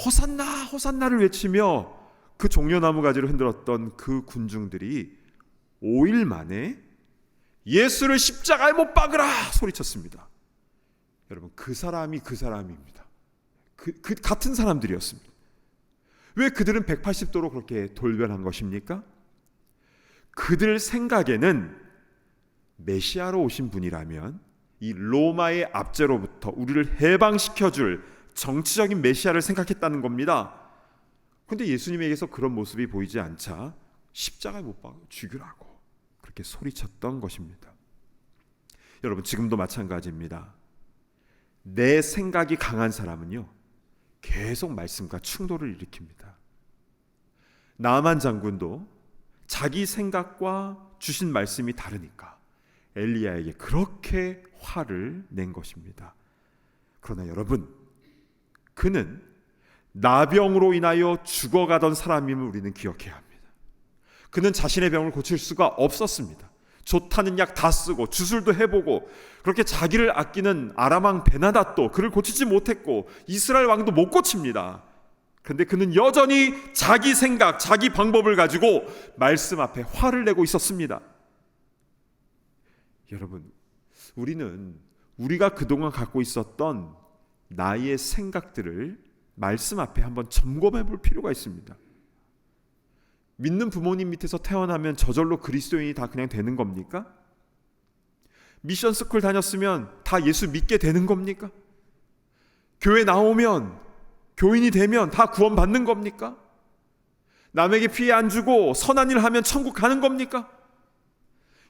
호산나 호산나를 외치며 그 종려나무 가지를 흔들었던 그 군중들이 5일 만에 예수를 십자가에 못 박으라 소리쳤습니다. 여러분, 그 사람이 그 사람입니다. 그 같은 사람들이었습니다. 왜 그들은 180도로 그렇게 돌변한 것입니까? 그들 생각에는 메시아로 오신 분이라면 이 로마의 압제로부터 우리를 해방시켜줄 정치적인 메시아를 생각했다는 겁니다. 그런데 예수님에게서 그런 모습이 보이지 않자 십자가에 못 박아 죽이라고 그렇게 소리쳤던 것입니다. 여러분, 지금도 마찬가지입니다. 내 생각이 강한 사람은요, 계속 말씀과 충돌을 일으킵니다. 나아만 장군도 자기 생각과 주신 말씀이 다르니까 엘리야에게 그렇게 화를 낸 것입니다. 그러나 여러분, 그는 나병으로 인하여 죽어가던 사람임을 우리는 기억해야 합니다. 그는 자신의 병을 고칠 수가 없었습니다. 좋다는 약 다 쓰고 주술도 해보고 그렇게 자기를 아끼는 아람왕 베나닷도 그를 고치지 못했고 이스라엘 왕도 못 고칩니다. 그런데 그는 여전히 자기 생각, 자기 방법을 가지고 말씀 앞에 화를 내고 있었습니다. 여러분, 우리는 우리가 그동안 갖고 있었던 나의 생각들을 말씀 앞에 한번 점검해 볼 필요가 있습니다. 믿는 부모님 밑에서 태어나면 저절로 그리스도인이 다 그냥 되는 겁니까? 미션 스쿨 다녔으면 다 예수 믿게 되는 겁니까? 교회 나오면, 교인이 되면 다 구원받는 겁니까? 남에게 피해 안 주고 선한 일 하면 천국 가는 겁니까?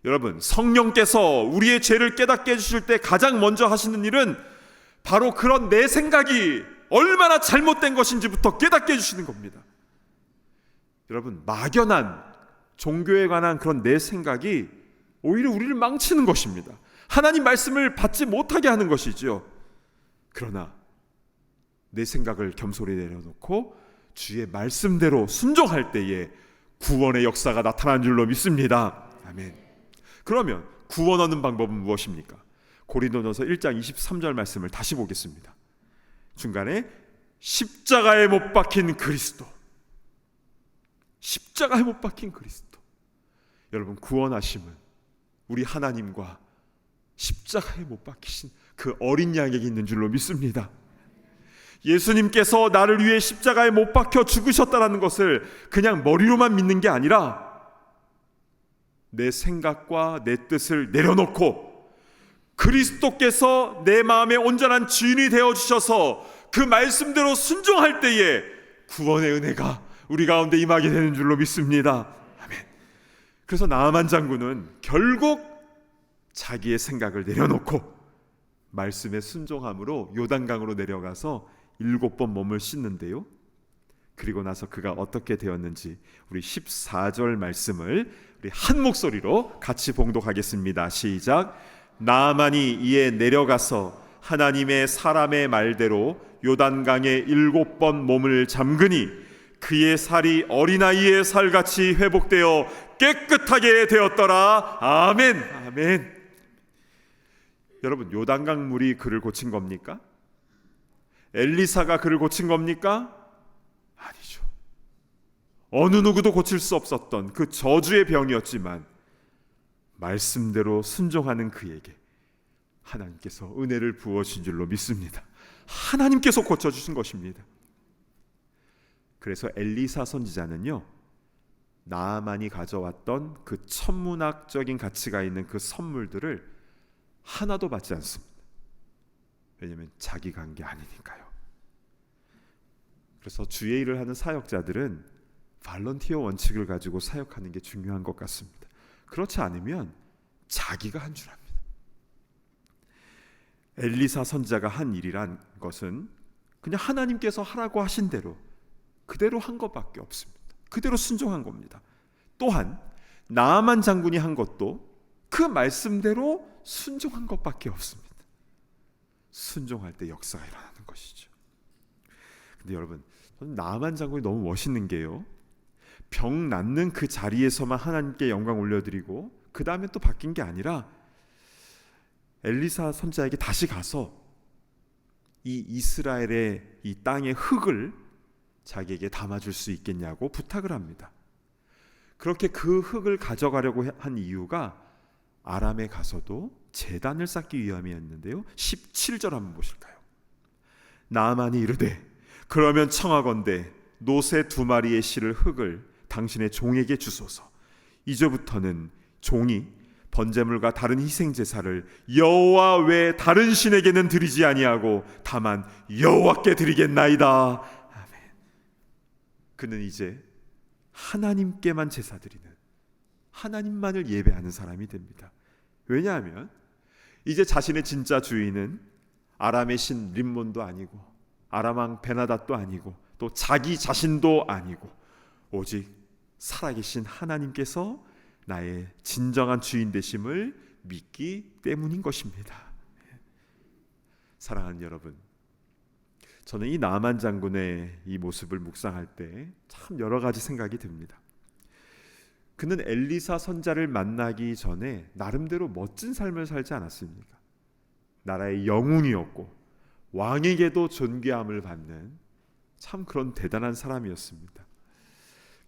여러분, 성령께서 우리의 죄를 깨닫게 해주실 때 가장 먼저 하시는 일은 바로 그런 내 생각이 얼마나 잘못된 것인지부터 깨닫게 해주시는 겁니다. 여러분, 막연한 종교에 관한 그런 내 생각이 오히려 우리를 망치는 것입니다. 하나님 말씀을 받지 못하게 하는 것이죠. 그러나 내 생각을 겸손히 내려놓고 주의 말씀대로 순종할 때에 구원의 역사가 나타나는 줄로 믿습니다. 아멘. 그러면 구원 얻는 방법은 무엇입니까? 고린도전서 1장 23절 말씀을 다시 보겠습니다. 중간에 십자가에 못 박힌 그리스도, 십자가에 못 박힌 그리스도. 여러분, 구원하심은 우리 하나님과 십자가에 못 박히신 그 어린 양에게 있는 줄로 믿습니다. 예수님께서 나를 위해 십자가에 못 박혀 죽으셨다는 것을 그냥 머리로만 믿는 게 아니라 내 생각과 내 뜻을 내려놓고 그리스도께서 내 마음의 온전한 주인이 되어주셔서 그 말씀대로 순종할 때에 구원의 은혜가 우리 가운데 임하게 되는 줄로 믿습니다. 아멘. 그래서 나아만 장군은 결국 자기의 생각을 내려놓고 말씀에 순종함으로 요단강으로 내려가서 7번 몸을 씻는데요, 그리고 나서 그가 어떻게 되었는지 우리 14절 말씀을 우리 한 목소리로 같이 봉독하겠습니다. 시작. 나아만이 이에 내려가서 하나님의 사람의 말대로 요단강에 7번 몸을 잠그니 그의 살이 어린아이의 살같이 회복되어 깨끗하게 되었더라. 아멘. 아멘. 여러분, 요단강 물이 그를 고친 겁니까? 엘리사가 그를 고친 겁니까? 아니죠. 어느 누구도 고칠 수 없었던 그 저주의 병이었지만 말씀대로 순종하는 그에게 하나님께서 은혜를 부어주신 줄로 믿습니다. 하나님께서 고쳐주신 것입니다. 그래서 엘리사 선지자는요, 나아만이 가져왔던 그 천문학적인 가치가 있는 그 선물들을 하나도 받지 않습니다. 왜냐하면 자기가 한 게 아니니까요. 그래서 주의 일을 하는 사역자들은 발런티어 원칙을 가지고 사역하는 게 중요한 것 같습니다. 그렇지 않으면 자기가 한 줄 압니다. 엘리사 선지자가 한 일이란 것은 그냥 하나님께서 하라고 하신 대로 그대로 한 것밖에 없습니다. 그대로 순종한 겁니다. 또한 나아만 장군이 한 것도 그 말씀대로 순종한 것밖에 없습니다. 순종할 때 역사가 일어나는 것이죠. 근데 여러분, 저는 나아만 장군이 너무 멋있는 게요, 병 낫는 그 자리에서만 하나님께 영광 올려드리고 그 다음에 또 바뀐 게 아니라 엘리사 선지자에게 다시 가서 이 이스라엘의 이 땅의 흙을 자기에게 담아줄 수 있겠냐고 부탁을 합니다. 그렇게 그 흙을 가져가려고 한 이유가 아람에 가서도 제단을 쌓기 위함이었는데요, 17절 한번 보실까요? 나아만이 이르되 그러면 청하건대 노새 2마리의 실을 흙을 당신의 종에게 주소서. 이제부터는 종이 번제물과 다른 희생 제사를 여호와 외 다른 신에게는 드리지 아니하고 다만 여호와께 드리겠나이다. 아멘. 그는 이제 하나님께만 제사 드리는, 하나님만을 예배하는 사람이 됩니다. 왜냐하면 이제 자신의 진짜 주인은 아람의 신 림몬도 아니고 아람 왕 베나닷도 아니고 또 자기 자신도 아니고 오직 살아계신 하나님께서 나의 진정한 주인 되심을 믿기 때문인 것입니다. 사랑하는 여러분, 저는 이 나아만 장군의 이 모습을 묵상할 때 참 여러 가지 생각이 듭니다. 그는 엘리사 선자를 만나기 전에 나름대로 멋진 삶을 살지 않았습니까? 나라의 영웅이었고 왕에게도 존귀함을 받는 참 그런 대단한 사람이었습니다.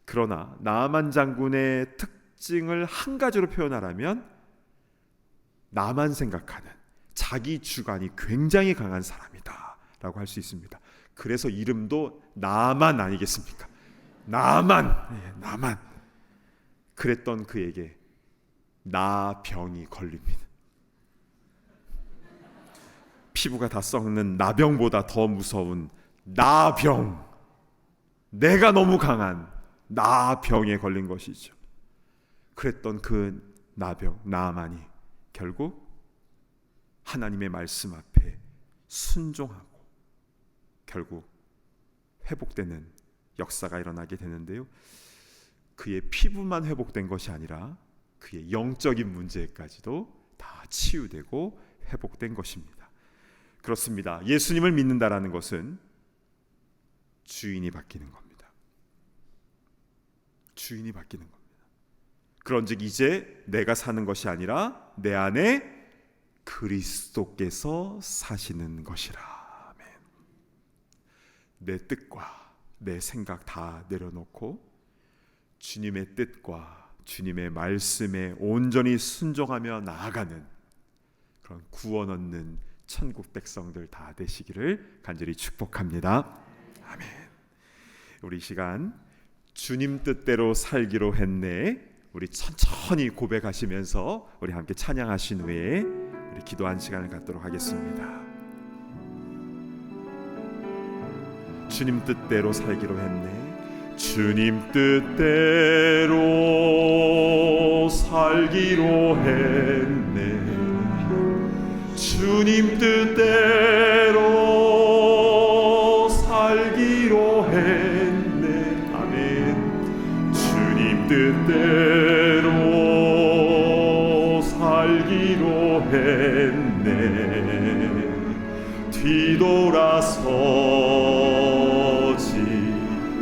그러나 나아만 장군의 특징을 한 가지로 표현하라면 나만 생각하는 자기 주관이 굉장히 강한 사람이다 라고 할 수 있습니다. 그래서 이름도 나아만 아니겠습니까? 나만 그랬던 그에게 나병이 걸립니다. 피부가 다 썩는 나병보다 더 무서운 나병, 내가 너무 강한 나병에 걸린 것이죠. 그랬던 그 나병 나만이 결국 하나님의 말씀 앞에 순종하고 결국 회복되는 역사가 일어나게 되는데요, 그의 피부만 회복된 것이 아니라 그의 영적인 문제까지도 다 치유되고 회복된 것입니다. 그렇습니다. 예수님을 믿는다라는 것은 주인이 바뀌는 겁니다. 주인이 바뀌는 겁니다. 그런즉 이제 내가 사는 것이 아니라 내 안에 그리스도께서 사시는 것이라. 아멘. 내 뜻과 내 생각 다 내려놓고 주님의 뜻과 주님의 말씀에 온전히 순종하며 나아가는 그런 구원 얻는 천국 백성들 다 되시기를 간절히 축복합니다. 아멘. 우리 시간 주님 뜻대로 살기로 했네, 우리 천천히 고백하시면서 우리 함께 찬양하신 후에 우리 기도한 시간을 갖도록 하겠습니다. 주님 뜻대로 살기로 했네, 주님 뜻대로 살기로 했네, 주님 뜻대로 살기로 했네. 아멘. 주님 뜻대로 살기로 했네. 뒤돌아서지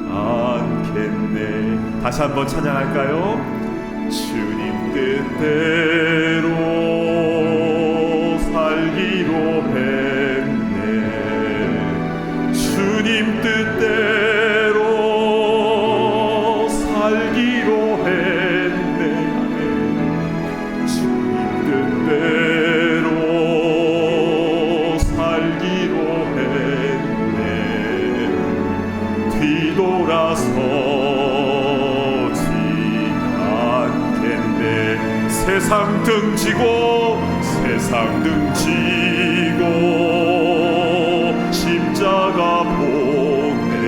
않겠네. 다시 한번 찬양할까요? 주님 뜻대로 살기로 했네, 주님 뜻대로 살기로 했네, 주님 뜻대로 살기로 했네. 뒤돌아서지 않겠네. 세상 등지고 세상 등지고 십자가 보내,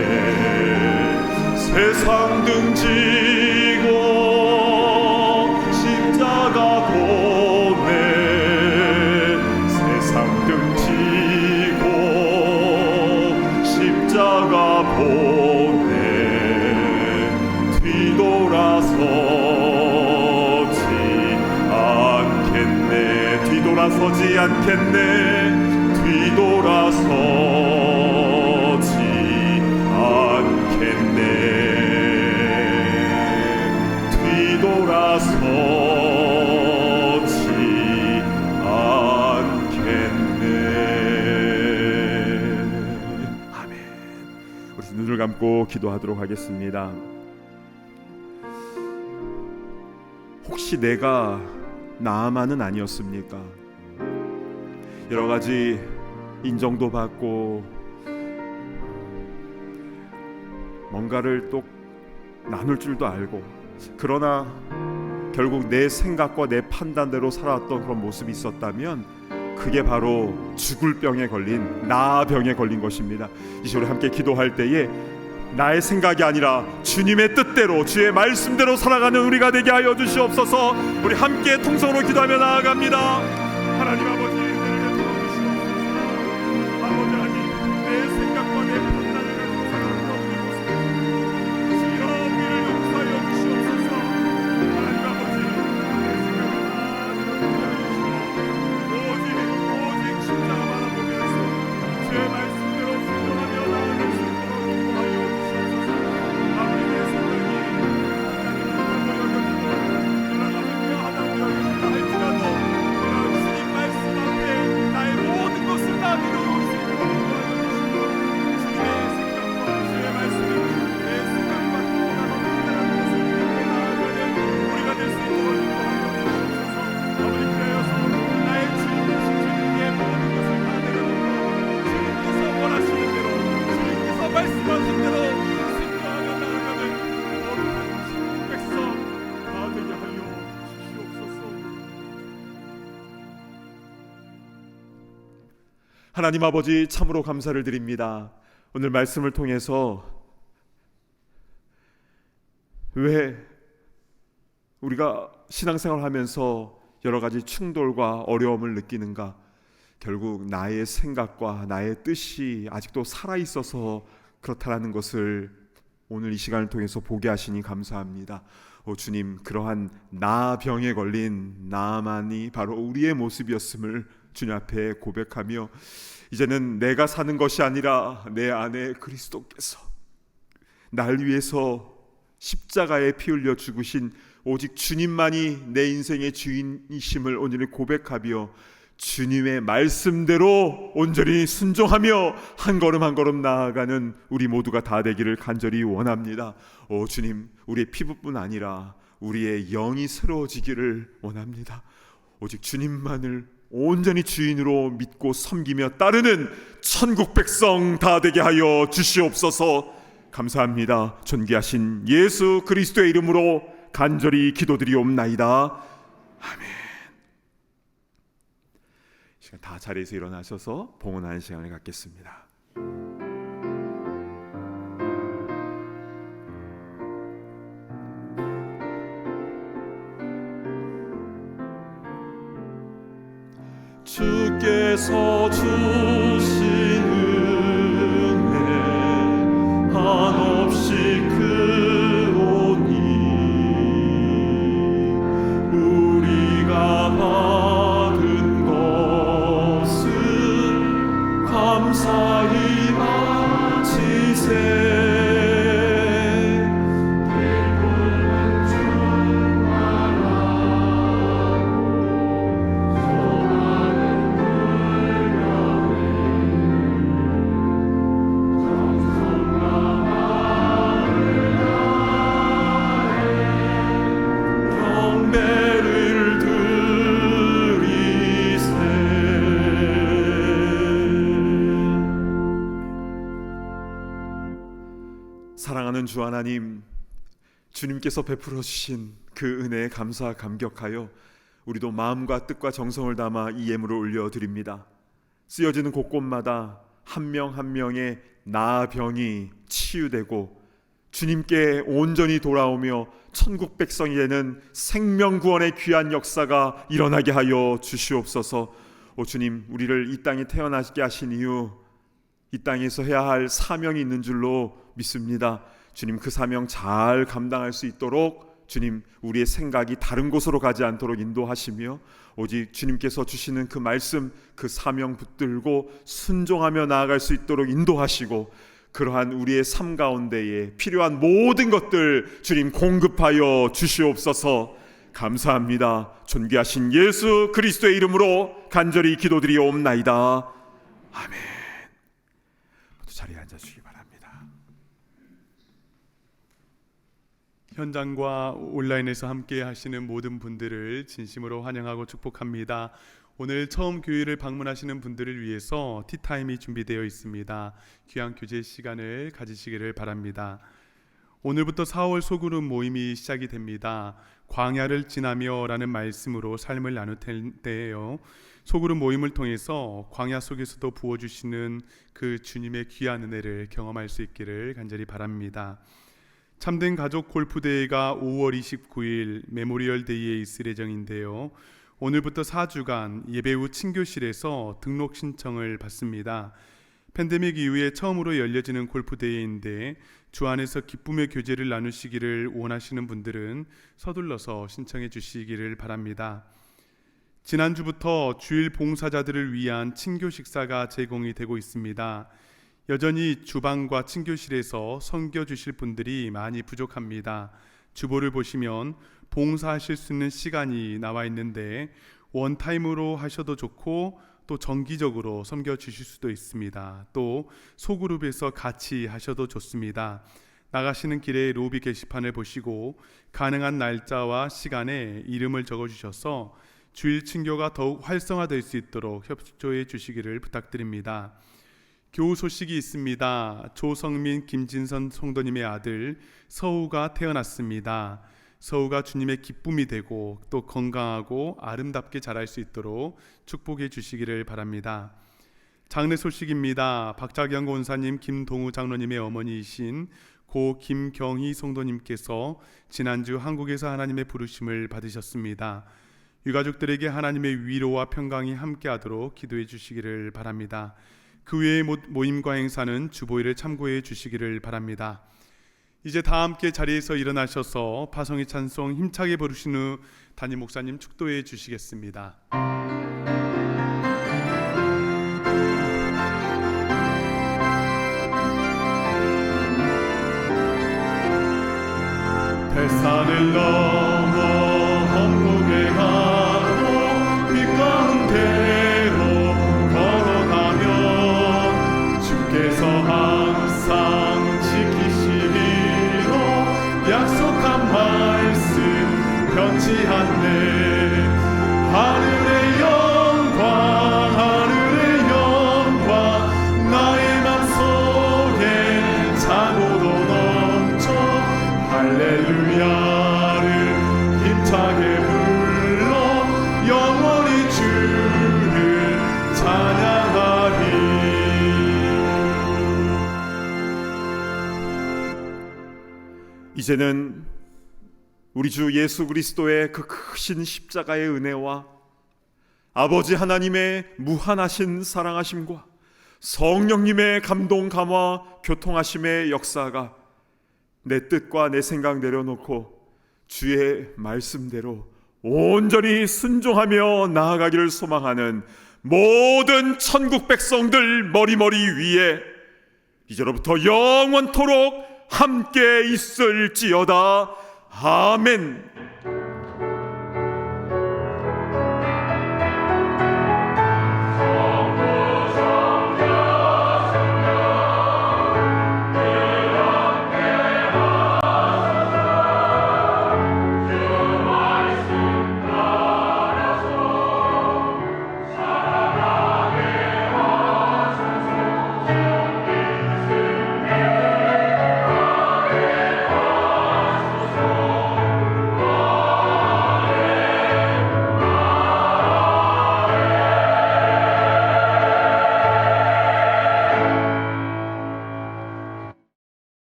세상 등지고 십자가 보내, 세상 등지고 십자가 보내. 뒤돌아서지 않겠네, 뒤돌아서지 않겠네, 뒤돌아서지 않겠네, 뒤돌아서지 않겠네. 아멘. 우리 눈을 감고 기도하도록 하겠습니다. 혹시 내가 나만은 아니었습니까? 여러 가지 인정도 받고 뭔가를 또 나눌 줄도 알고, 그러나 결국 내 생각과 내 판단대로 살아왔던 그런 모습이 있었다면 그게 바로 죽을 병에 걸린 나병에 걸린 것입니다. 이제 우리 함께 기도할 때에 나의 생각이 아니라 주님의 뜻대로 주의 말씀대로 살아가는 우리가 되게 하여 주시옵소서. 우리 함께 통성으로 기도하며 나아갑니다. 하나님 아버지, 은혜를 베풀어 주시옵소서. 아버지 하나님, 내 생각과 내 판단을 가지고 살아가는 우리 모습 주여 우리를 용서하여 주시옵소서. 하나님 아버지, 내 생각을 다 내려놓게 하여 주시고 오직 십자가 바라보면서 주의 말씀대로 순종하며 나아갈 수 있도록 인도하여 주시옵소서. 아무리 내 생각이 하나님을 여겨지고 내가 하나님을 여겨진다 할지라도 주님 말씀 앞에 하나님 아버지, 참으로 감사를 드립니다. 오늘 말씀을 통해서 왜 우리가 신앙생활을 하면서 여러 가지 충돌과 어려움을 느끼는가? 결국 나의 생각과 나의 뜻이 아직도 살아있어서 그렇다라는 것을 오늘 이 시간을 통해서 보게 하시니 감사합니다. 주님, 그러한 나병에 걸린 나만이 바로 우리의 모습이었음을 주님 앞에 고백하며, 이제는 내가 사는 것이 아니라 내 안에 그리스도께서 날 위해서 십자가에 피 흘려 죽으신 오직 주님만이 내 인생의 주인이심을 오늘 고백하며, 주님의 말씀대로 온전히 순종하며 한 걸음 한 걸음 나아가는 우리 모두가 다 되기를 간절히 원합니다. 주님, 우리의 피부뿐 아니라 우리의 영이 새로워지기를 원합니다. 오직 주님만을 온전히 주인으로 믿고 섬기며 따르는 천국 백성 다 되게 하여 주시옵소서. 감사합니다. 존귀하신 예수 그리스도의 이름으로 간절히 기도드리옵나이다. 아멘. 시간 다 자리에서 일어나셔서 봉헌하는 시간을 갖겠습니다. 주께서 주신 은혜 한없이 크오니 우리가 받은 것은 감사히 바치세. 사랑하는 주 하나님, 주님께서 베풀어 주신 그 은혜에 감사 감격하여 우리도 마음과 뜻과 정성을 담아 이 예물을 올려드립니다. 쓰여지는 곳곳마다 한 명 한 명의 나병이 치유되고 주님께 온전히 돌아오며 천국 백성이 되는 생명구원의 귀한 역사가 일어나게 하여 주시옵소서. 주님, 우리를 이 땅에 태어나게 하신 이유, 이 땅에서 해야 할 사명이 있는 줄로 믿습니다. 주님, 그 사명 잘 감당할 수 있도록 주님, 우리의 생각이 다른 곳으로 가지 않도록 인도하시며, 오직 주님께서 주시는 그 말씀, 그 사명 붙들고 순종하며 나아갈 수 있도록 인도하시고, 그러한 우리의 삶 가운데에 필요한 모든 것들 주님 공급하여 주시옵소서. 감사합니다. 존귀하신 예수 그리스도의 이름으로 간절히 기도드리옵나이다. 아멘. 자리에 앉아주시기 바랍니다. 현장과 온라인에서 함께 하시는 모든 분들을 진심으로 환영하고 축복합니다. 오늘 처음 교회를 방문하시는 분들을 위해서 티타임이 준비되어 있습니다. 귀한 교제 시간을 가지시기를 바랍니다. 오늘부터 4월 소그룹 모임이 시작이 됩니다. 광야를 지나며 라는 말씀으로 삶을 나눌 텐데요, 소그룹 모임을 통해서 광야 속에서도 부어주시는 그 주님의 귀한 은혜를 경험할 수 있기를 간절히 바랍니다. 참된 가족 골프대회가 5월 29일 메모리얼 데이에 있을 예정인데요, 오늘부터 4주간 예배 후 친교실에서 등록 신청을 받습니다. 팬데믹 이후에 처음으로 열려지는 골프대회인데 주 안에서 기쁨의 교제를 나누시기를 원하시는 분들은 서둘러서 신청해 주시기를 바랍니다. 지난주부터 주일 봉사자들을 위한 친교 식사가 제공이 되고 있습니다. 여전히 주방과 친교실에서 섬겨 주실 분들이 많이 부족합니다. 주보를 보시면 봉사하실 수 있는 시간이 나와 있는데 원타임으로 하셔도 좋고 또 정기적으로 섬겨 주실 수도 있습니다. 또 소그룹에서 같이 하셔도 좋습니다. 나가시는 길에 로비 게시판을 보시고 가능한 날짜와 시간에 이름을 적어주셔서 주일 친교가 더욱 활성화될 수 있도록 협조해 주시기를 부탁드립니다. 교우 소식이 있습니다. 조성민, 김진선 성도님의 아들 서우가 태어났습니다. 서우가 주님의 기쁨이 되고 또 건강하고 아름답게 자랄 수 있도록 축복해 주시기를 바랍니다. 장례 소식입니다. 박자경 권사님, 김동우 장로님의 어머니이신 고 김경희 성도님께서 지난주 한국에서 하나님의 부르심을 받으셨습니다. 유가족들에게 하나님의 위로와 평강이 함께하도록 기도해 주시기를 바랍니다. 그 외의 모임과 행사는 주보일을 참고해 주시기를 바랍니다. 이제 다 함께 자리에서 일어나셔서 파송의 찬송 힘차게 부르신 후 담임 목사님 축도해 주시겠습니다. 대산을 넘어 험곡에 가고 빛 가운데로 걸어가면 주께서 항상 지키시기로 약속한 말씀 변치 않네. 하늘의 영광 나의 맘속엔 차고도 넘쳐 할렐루야를 힘차게 불러 영원히 주를 찬양하리. 이제는 우리 주 예수 그리스도의 그 크신 십자가의 은혜와 아버지 하나님의 무한하신 사랑하심과 성령님의 감동 감화 교통하심의 역사가 내 뜻과 내 생각 내려놓고 주의 말씀대로 온전히 순종하며 나아가기를 소망하는 모든 천국 백성들 머리머리 위에 이제로부터 영원토록 함께 있을지어다. 아멘.